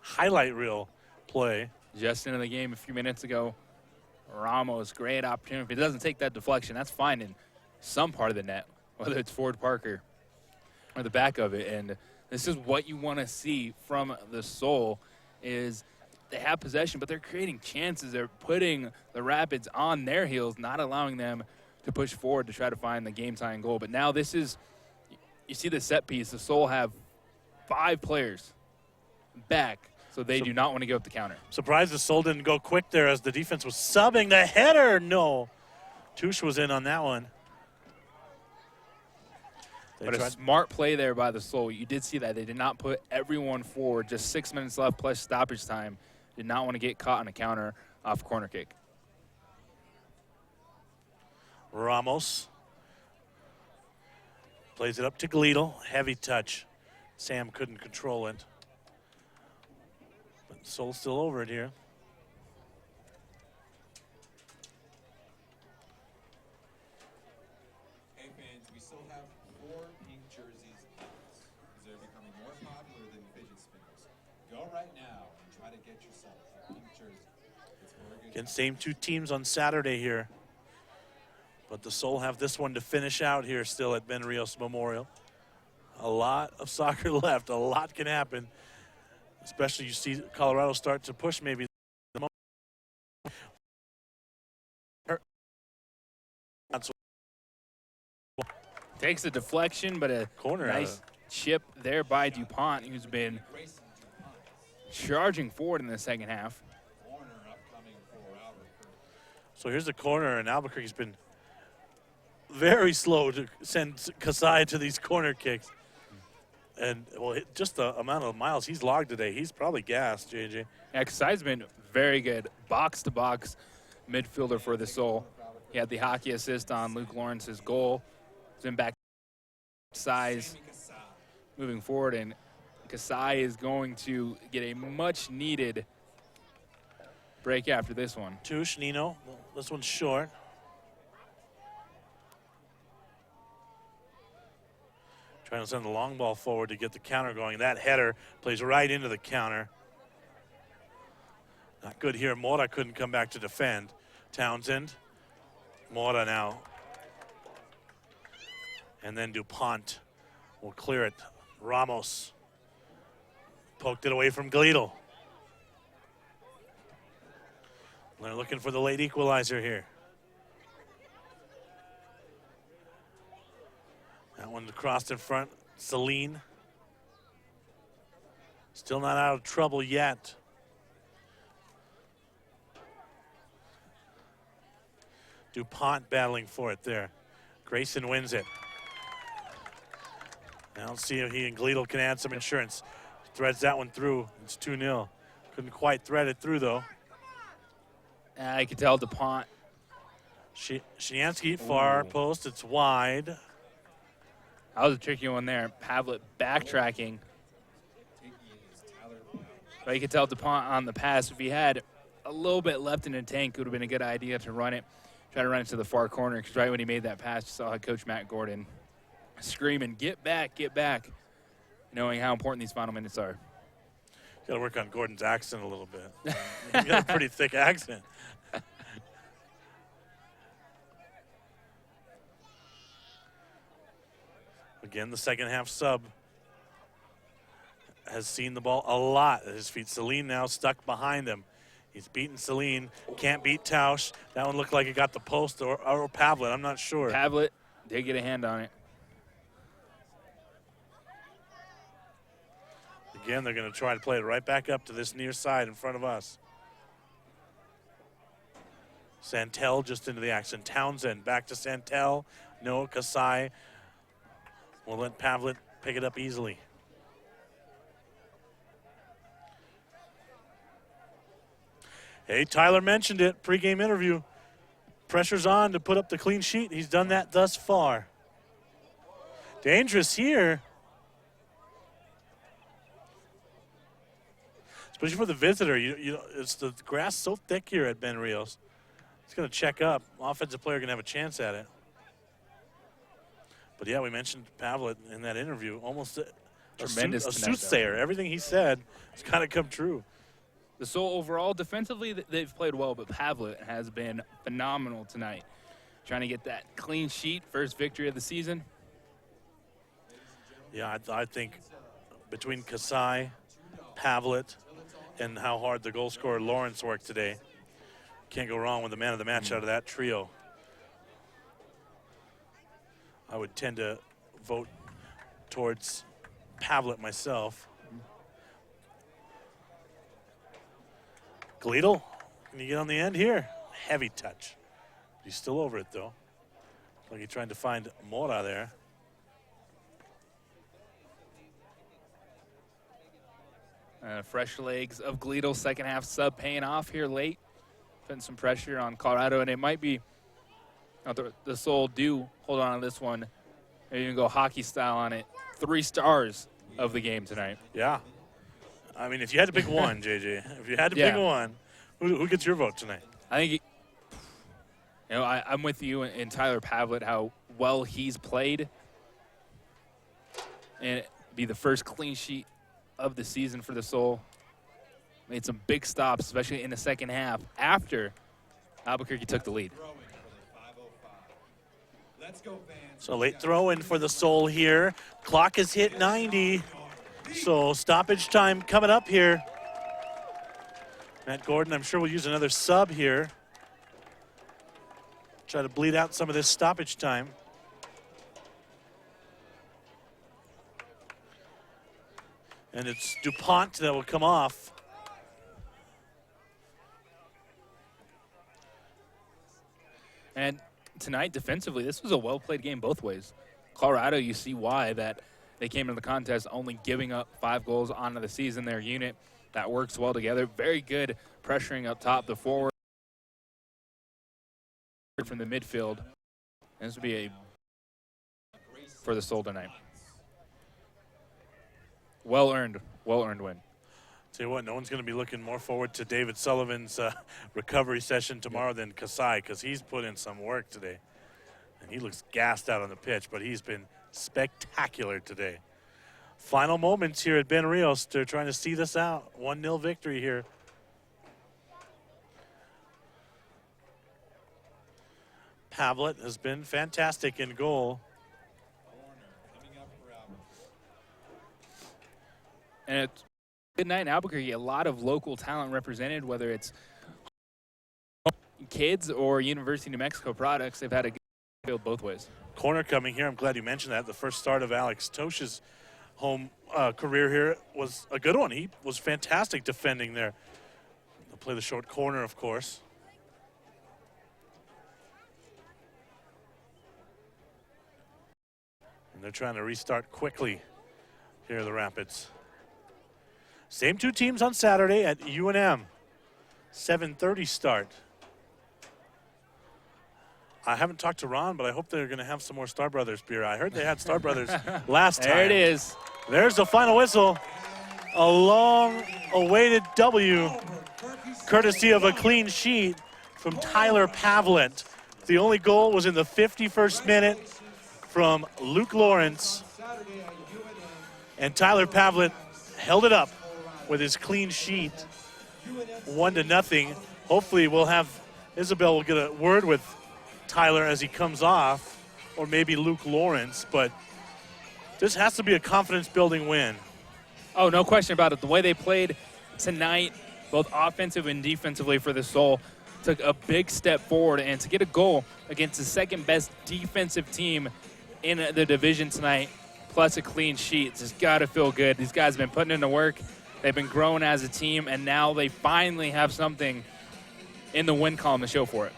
highlight reel play. Just into the game a few minutes ago. Ramos, great opportunity. If he doesn't take that deflection, that's fine in some part of the net, whether it's Ford Parker or the back of it. And this is what you want to see from the Soul, is they have possession, but they're creating chances. They're putting the Rapids on their heels, not allowing them to push forward to try to find the game-tying goal. But now this is, you see the set piece. The Soul have 5 players back, so they do not want to give up the counter. Surprised the Soul didn't go quick there as the defense was subbing the header. No. Touche was in on that one. But a smart play there by the Soul. You did see that. They did not put everyone forward. Just 6 minutes left plus stoppage time. Did not want to get caught on a counter off a corner kick. Ramos plays it up to Glito. Heavy touch. Sam couldn't control it. But Soul's still over it here. Again, same 2 teams on Saturday here. But the Soul have this one to finish out here still at Ben Rios Memorial. A lot of soccer left. A lot can happen. Especially you see Colorado start to push maybe. Takes a deflection, but a nice chip there by DuPont, who's been charging forward in the second half. So here's the corner, and Albuquerque's been very slow to send Kasai to these corner kicks. And, well, just the amount of miles he's logged today, he's probably gassed, JJ. Yeah, Kasai's been very good. Box-to-box midfielder for the Soul. He had the hockey assist on Luke Lawrence's goal. He's been back size moving forward, and Kasai is going to get a much-needed break after this one. Touche, Nino. This one's short. Trying to send the long ball forward to get the counter going. That header plays right into the counter. Not good here. Mora couldn't come back to defend. Townsend. Mora now. And then DuPont will clear it. Ramos poked it away from Gleedle. They're looking for the late equalizer here. That one crossed in front. Celine. Still not out of trouble yet. DuPont battling for it there. Grayson wins it. Now let's see if he and Gleedle can add some insurance. Threads that one through. It's 2-0. Couldn't quite thread it through though. I can tell DuPont. Shiansky, far post. It's wide. That was a tricky one there. Pavlet backtracking. But you could tell DuPont on the pass, if he had a little bit left in the tank, it would have been a good idea to run it. Try to run it to the far corner, because right when he made that pass, you saw Coach Matt Gordon screaming, get back, knowing how important these final minutes are. Got to work on Gordon's accent a little bit. He's got a pretty thick accent. Again, the second half sub has seen the ball a lot at his feet. Celine now stuck behind him. He's beaten Celine, can't beat Tausch. That one looked like it got the post or Pavlet, I'm not sure. Pavlet did get a hand on it. Again, they're going to try to play it right back up to this near side in front of us. Santel just into the action. Townsend back to Santel. No, Kasai will let Pavlet pick it up easily. Hey, Tyler mentioned it, pregame interview. Pressure's on to put up the clean sheet. He's done that thus far. Dangerous here. Especially for the visitor. You know, it's the grass so thick here at Ben Rios. It's going to check up. Offensive player going to have a chance at it. But yeah, we mentioned Pavlet in that interview. Almost a soothsayer. Everything he said has kind of come true. The Soul overall, defensively, they've played well, but Pavlet has been phenomenal tonight. Trying to get that clean sheet, first victory of the season. Yeah, I think between Kasai, Pavlet, and how hard the goal scorer Lawrence worked today, can't go wrong with the man of the match out of that trio. I would tend to vote towards Pavlet myself. Gleedle, can you get on the end here? Heavy touch. He's still over it though. Like he's trying to find Mora there. Fresh legs of Gleedle, second half sub paying off here late. Putting some pressure on Colorado, and it might be the Soul do hold on to this one. Maybe even go hockey style on it. 3 stars of the game tonight. Yeah. I mean, if you had to pick one, JJ, if you had to pick one, who gets your vote tonight? I think, I'm with you in Tyler Pavlet, how well he's played. And it'd be the first clean sheet of the season for the Soul. Made some big stops, especially in the second half, after Albuquerque took the lead. So late throw in for the Soul here. Clock has hit 90. So stoppage time coming up here. Matt Gordon, I'm sure we'll use another sub here. Try to bleed out some of this stoppage time. And it's DuPont that will come off. And tonight, defensively, this was a well-played game both ways. Colorado, you see why that they came into the contest only giving up 5 goals onto the season. Their unit that works well together. Very good pressuring up top, the forward from the midfield. And this would be a for the Soul tonight. Well-earned win. Tell you what, no one's going to be looking more forward to David Sullivan's recovery session tomorrow than Kasai, because he's put in some work today. And he looks gassed out on the pitch, but he's been spectacular today. Final moments here at Ben Rios. They're trying to see this out. 1-0 victory here. Pavlet has been fantastic in goal. And it's good night in Albuquerque. A lot of local talent represented, whether it's kids or University of New Mexico products. They've had a good field both ways. Corner coming here. I'm glad you mentioned that. The first start of Alex Tosh's home career here was a good one. He was fantastic defending there. They'll play the short corner, of course. And they're trying to restart quickly here, the Rapids. Same two teams on Saturday at UNM. 7:30 start. I haven't talked to Ron, but I hope they're going to have some more Star Brothers beer. I heard they had Star Brothers last time. There it is. There's the final whistle. A long-awaited W, courtesy of a clean sheet from Tyler Pavlet. The only goal was in the 51st minute from Luke Lawrence. And Tyler Pavlet held it up with his clean sheet, 1-0. Hopefully we'll have, Isabel will get a word with Tyler as he comes off, or maybe Luke Lawrence, but this has to be a confidence-building win. Oh, no question about it. The way they played tonight, both offensive and defensively for the Soul, took a big step forward, and to get a goal against the second-best defensive team in the division tonight, plus a clean sheet, it's just got to feel good. These guys have been putting in the work. They've been growing as a team, and now they finally have something in the win column to show for it.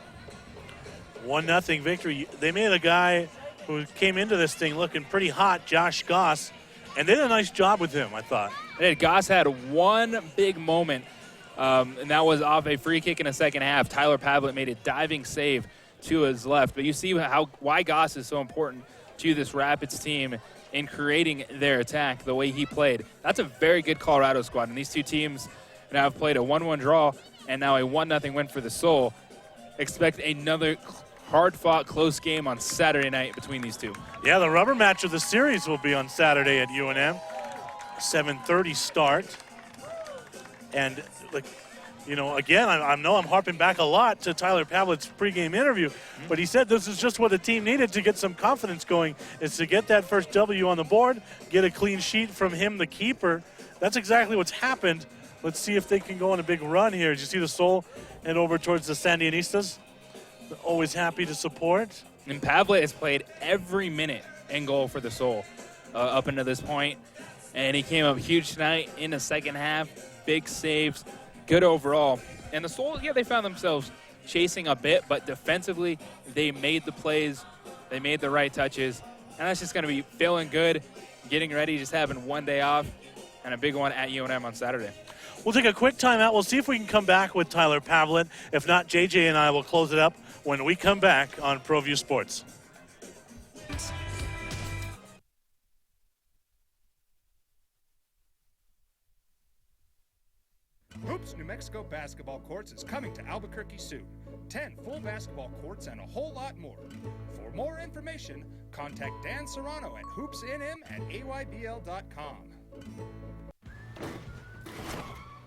1-0 victory. They made a guy who came into this thing looking pretty hot, Josh Goss, and they did a nice job with him, I thought. Goss had one big moment, and that was off a free kick in the second half. Tyler Pavlet made a diving save to his left. But you see why Goss is so important to this Rapids team in creating their attack the way he played. That's a very good Colorado squad, and these two teams now have played a 1-1 draw and now a 1-0 win for the Soul. Expect another hard-fought, close game on Saturday night between these two. Yeah, the rubber match of the series will be on Saturday at UNM. 7:30 start. And, again, I know I'm harping back a lot to Tyler Pavlet's pregame interview, but he said this is just what the team needed to get some confidence going, is to get that first W on the board, get a clean sheet from him, the keeper. That's exactly what's happened. Let's see if they can go on a big run here. As you see the Soul head over towards the Sandionistas. Always happy to support. And Pavlet has played every minute in goal for the Soul up until this point. And he came up huge tonight in the second half. Big saves, good overall. And the Soul, they found themselves chasing a bit, but defensively, they made the plays. They made the right touches. And that's just going to be feeling good, getting ready, just having one day off, and a big one at UNM on Saturday. We'll take a quick timeout. We'll see if we can come back with Tyler Pavlet. If not, JJ and I will close it up when we come back on ProView Sports. Hoops New Mexico basketball courts is coming to Albuquerque soon. 10 full basketball courts and a whole lot more. For more information, contact Dan Serrano at hoopsnm@aybl.com.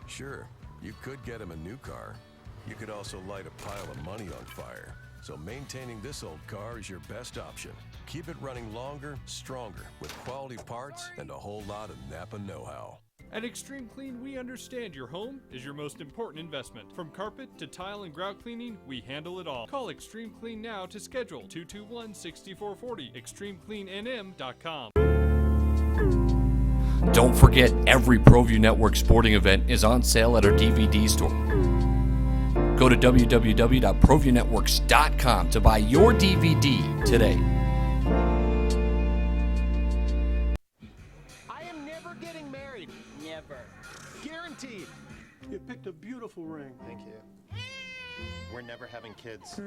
Sure, you could get him a new car. You could also light a pile of money on fire. So maintaining this old car is your best option. Keep it running longer, stronger, with quality parts and a whole lot of Napa know-how. At Extreme Clean, we understand your home is your most important investment. From carpet to tile and grout cleaning, we handle it all. Call Extreme Clean now to schedule 221-6440, extremecleannm.com. Don't forget, every ProView Network sporting event is on sale at our DVD store. Go to www.proviewnetworks.com to buy your DVD today. I am never getting married. Never. Guaranteed. You picked a beautiful ring. Thank you. We're never having kids.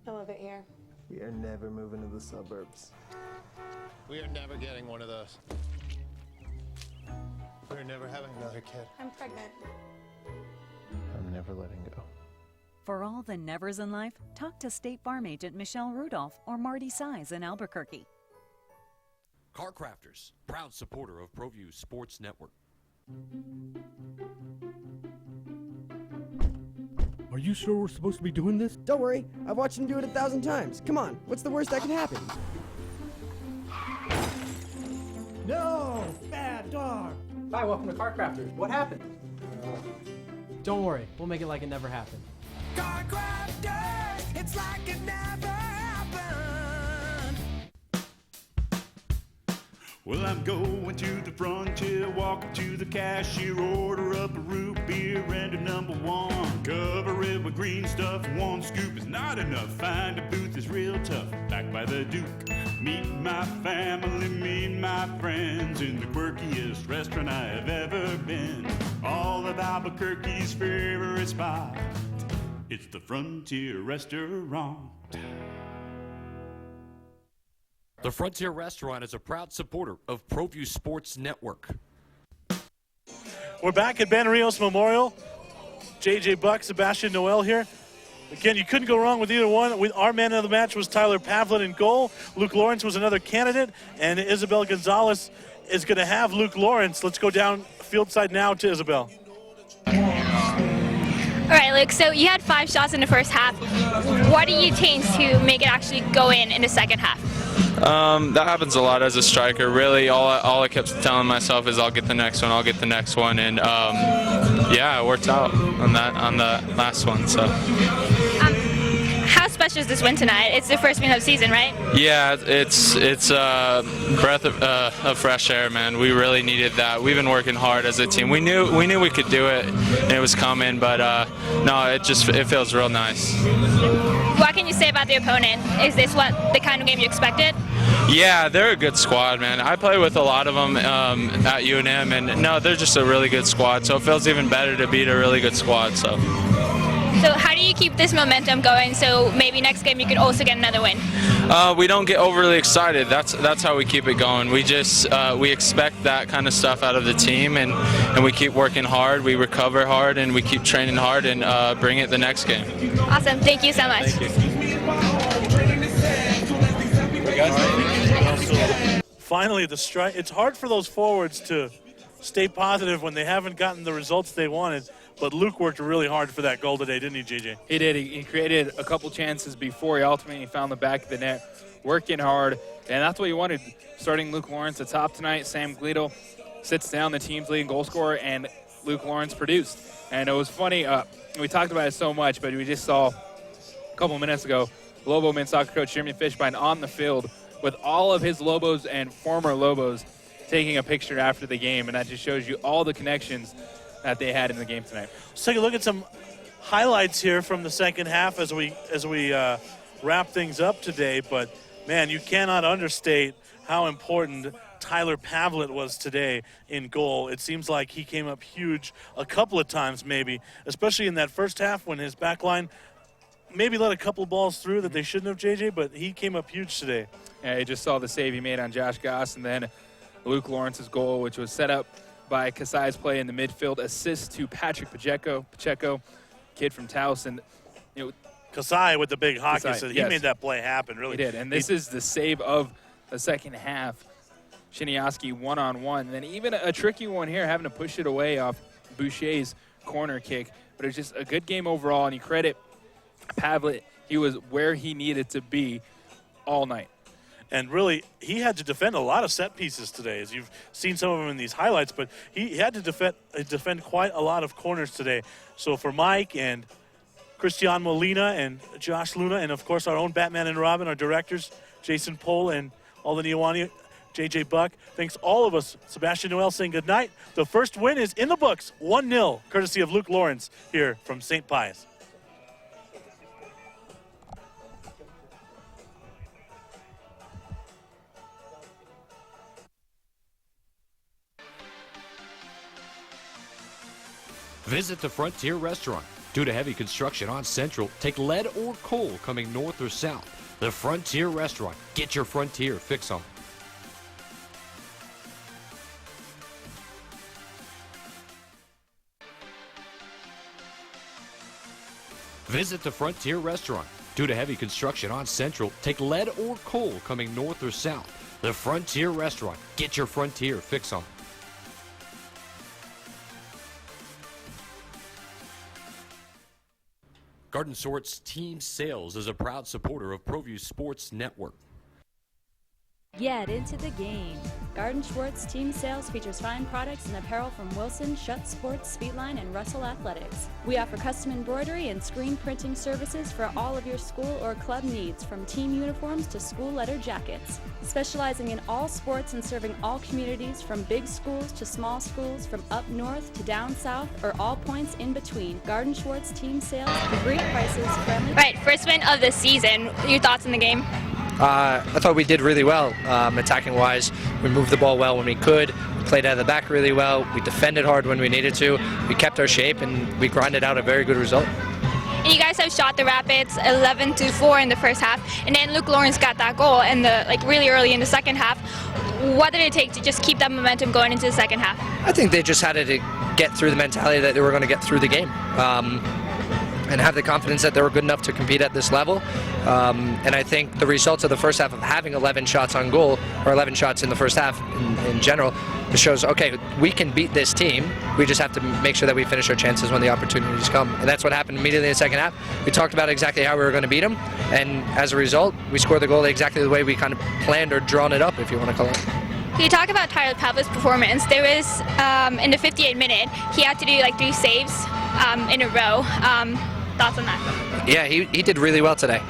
I love it here. We are never moving to the suburbs. We are never getting one of those. We're never having another kid. I'm pregnant. I'm never letting go. For all the nevers in life, talk to State Farm agent Michelle Rudolph or Marty Size in Albuquerque. Car Crafters, proud supporter of ProView Sports Network. Are you sure we're supposed to be doing this? Don't worry, I've watched him do it 1,000 times. Come on, what's the worst that can happen? No! Bad dog! Hi, welcome to Car Crafters. What happened? Don't worry, we'll make it like it never happened. Car Crafters, it's like it never happened. Well, I'm going to the frontier, walk up to the cashier, order up a root beer and a number one. Cover it with green stuff, one scoop is not enough. Find a booth is real tough, back by the Duke. Meet my family, meet my friends in the quirkiest restaurant I have ever been. All of Albuquerque's favorite spot, it's the Frontier Restaurant. The Frontier Restaurant is a proud supporter of ProView Sports Network. We're back at Ben Rios Memorial. J.J. Buck, Sebastian Noel here. Again, you couldn't go wrong with either one. Our man of the match was Tyler Pavlin in goal. Luke Lawrence was another candidate, and Isabel Gonzalez is going to have Luke Lawrence. Let's go down field side now to Isabel. All right, Luke, so you had 5 shots in the first half. What do you change to make it actually go in the second half? That happens a lot as a striker. Really, all I kept telling myself is I'll get the next one, I'll get the next one, and yeah, it worked out on the last one. So. How special is this win tonight? It's the first win of the season, right? Yeah, it's a breath of fresh air, man. We really needed that. We've been working hard as a team. We knew we could do it, and it was coming. But no, it feels real nice. What can you say about the opponent? Is this the kind of game you expected? Yeah, they're a good squad, man. I play with a lot of them at UNM, and no, they're just a really good squad. So it feels even better to beat a really good squad. So how do you keep this momentum going so maybe next game you could also get another win? We don't get overly excited. That's how we keep it going. We just we expect that kind of stuff out of the team, and we keep working hard, we recover hard, and we keep training hard and bring it the next game. Awesome. Thank you so much. Thank you. Finally, the strike. It's hard for those forwards to stay positive when they haven't gotten the results they wanted. But Luke worked really hard for that goal today, didn't he, JJ? He did. He created a couple chances before he ultimately found the back of the net, working hard, and that's what he wanted. Starting Luke Lawrence atop tonight, Sam Gleadle sits down, the team's leading goal scorer, and Luke Lawrence produced. And it was funny, we talked about it so much, but we just saw a couple minutes ago, Lobo men's soccer coach Jeremy Fishbein on the field with all of his Lobos and former Lobos taking a picture after the game, and that just shows you all the connections that they had in the game tonight. Let's take a look at some highlights here from the second half as we wrap things up today. But, man, you cannot understate how important Tyler Pavlin was today in goal. It seems like he came up huge a couple of times maybe, especially in that first half when his back line maybe let a couple balls through that they shouldn't have, JJ, but he came up huge today. Yeah, you just saw the save he made on Josh Goss, and then Luke Lawrence's goal, which was set up by Kasai's play in the midfield, assist to Patrick Pacheco, kid from Taos, and Kasai with the big hockey, Kasai, so he yes. made that play happen. Really, he did, and this is the save of the second half. Shiniaski one-on-one, and then even a tricky one here, having to push it away off Boucher's corner kick, but it's just a good game overall, and you credit Pavlin. He was where he needed to be all night. And really, he had to defend a lot of set pieces today, as you've seen some of them in these highlights. But he had to defend quite a lot of corners today. So for Mike and Christian Molina and Josh Luna, and of course our own Batman and Robin, our directors, Jason Pohl and all the Niawani, JJ Buck, thanks all of us. Sebastian Noel saying goodnight. The first win is in the books, 1-0, courtesy of Luke Lawrence here from St. Pius. Visit the Frontier Restaurant. Due to heavy construction on Central, take lead or coal coming north or south. The Frontier Restaurant. Get your Frontier fix on. Visit the Frontier Restaurant. Due to heavy construction on Central, take lead or coal coming north or south. The Frontier Restaurant. Get your Frontier fix on. Garden Sort's Team Sales is a proud supporter of ProView Sports Network. Get into the game. Garden Schwartz Team Sales features fine products and apparel from Wilson, Schutt Sports, Speedline, and Russell Athletics. We offer custom embroidery and screen printing services for all of your school or club needs, from team uniforms to school letter jackets. Specializing in all sports and serving all communities, from big schools to small schools, from up north to down south, or all points in between. Garden Schwartz Team Sales, great prices, friendly. Right, first win of the season. Your thoughts on the game? I thought we did really well attacking-wise. We moved the ball well when we could. We played out of the back really well. We defended hard when we needed to. We kept our shape, and we grinded out a very good result. And you guys have shot the Rapids 11-4 in the first half, and then Luke Lawrence got that goal in the really early in the second half. What did it take to just keep that momentum going into the second half? I think they just had to get through the mentality that they were going to get through the game. And have the confidence that they were good enough to compete at this level. And I think the results of the first half of having 11 shots on goal, or 11 shots in the first half in general, it shows, okay, we can beat this team. We just have to make sure that we finish our chances when the opportunities come. And that's what happened immediately in the second half. We talked about exactly how we were going to beat them, and as a result, we scored the goal exactly the way we kind of planned or drawn it up, if you want to call it. Can you talk about Tyler Pavlik's performance? There was, in the 58th minute, he had to do 3 saves in a row. Thoughts on that? Yeah, he did really well today.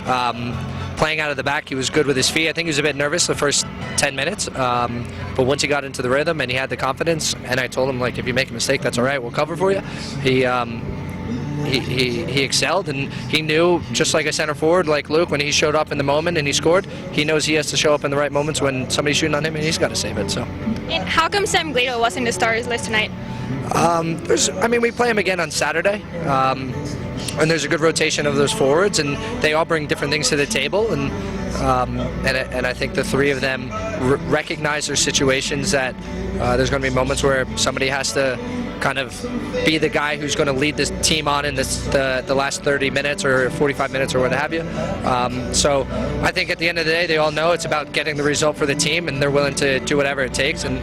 Playing out of the back, he was good with his feet. I think he was a bit nervous the first 10 minutes, but once he got into the rhythm and he had the confidence, and I told him, if you make a mistake, that's all right, we'll cover for you. He excelled, and he knew, just like a center forward like Luke, when he showed up in the moment and he scored, he knows he has to show up in the right moments when somebody's shooting on him, and he's got to save it. So. And how come Sam Glado wasn't the starters list tonight? We play him again on Saturday. And there's a good rotation of those forwards, and they all bring different things to the table. And I think the three of them recognize their situations, that there's going to be moments where somebody has to kind of be the guy who's going to lead this team on in the last 30 minutes or 45 minutes or what have you. So I think at the end of the day, they all know it's about getting the result for the team, and they're willing to do whatever it takes. And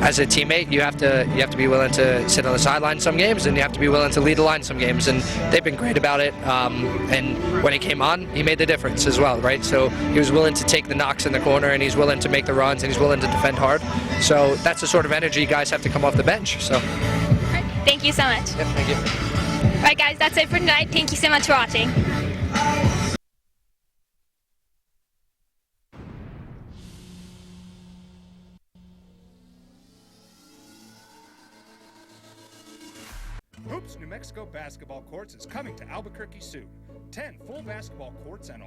as a teammate, you have to be willing to sit on the sideline some games, and you have to be willing to lead the line some games. And they've been great about it. And when he came on, he made the difference as well, right? So he was willing to take the knocks in the corner, and he's willing to make the runs, and he's willing to defend hard. So that's the sort of energy guys have to come off the bench. So. Thank you so much. Yep, thank you. All right, guys, that's it for tonight. Thank you so much for watching. Hoops New Mexico Basketball Courts is coming to Albuquerque soon. 10 full basketball courts and a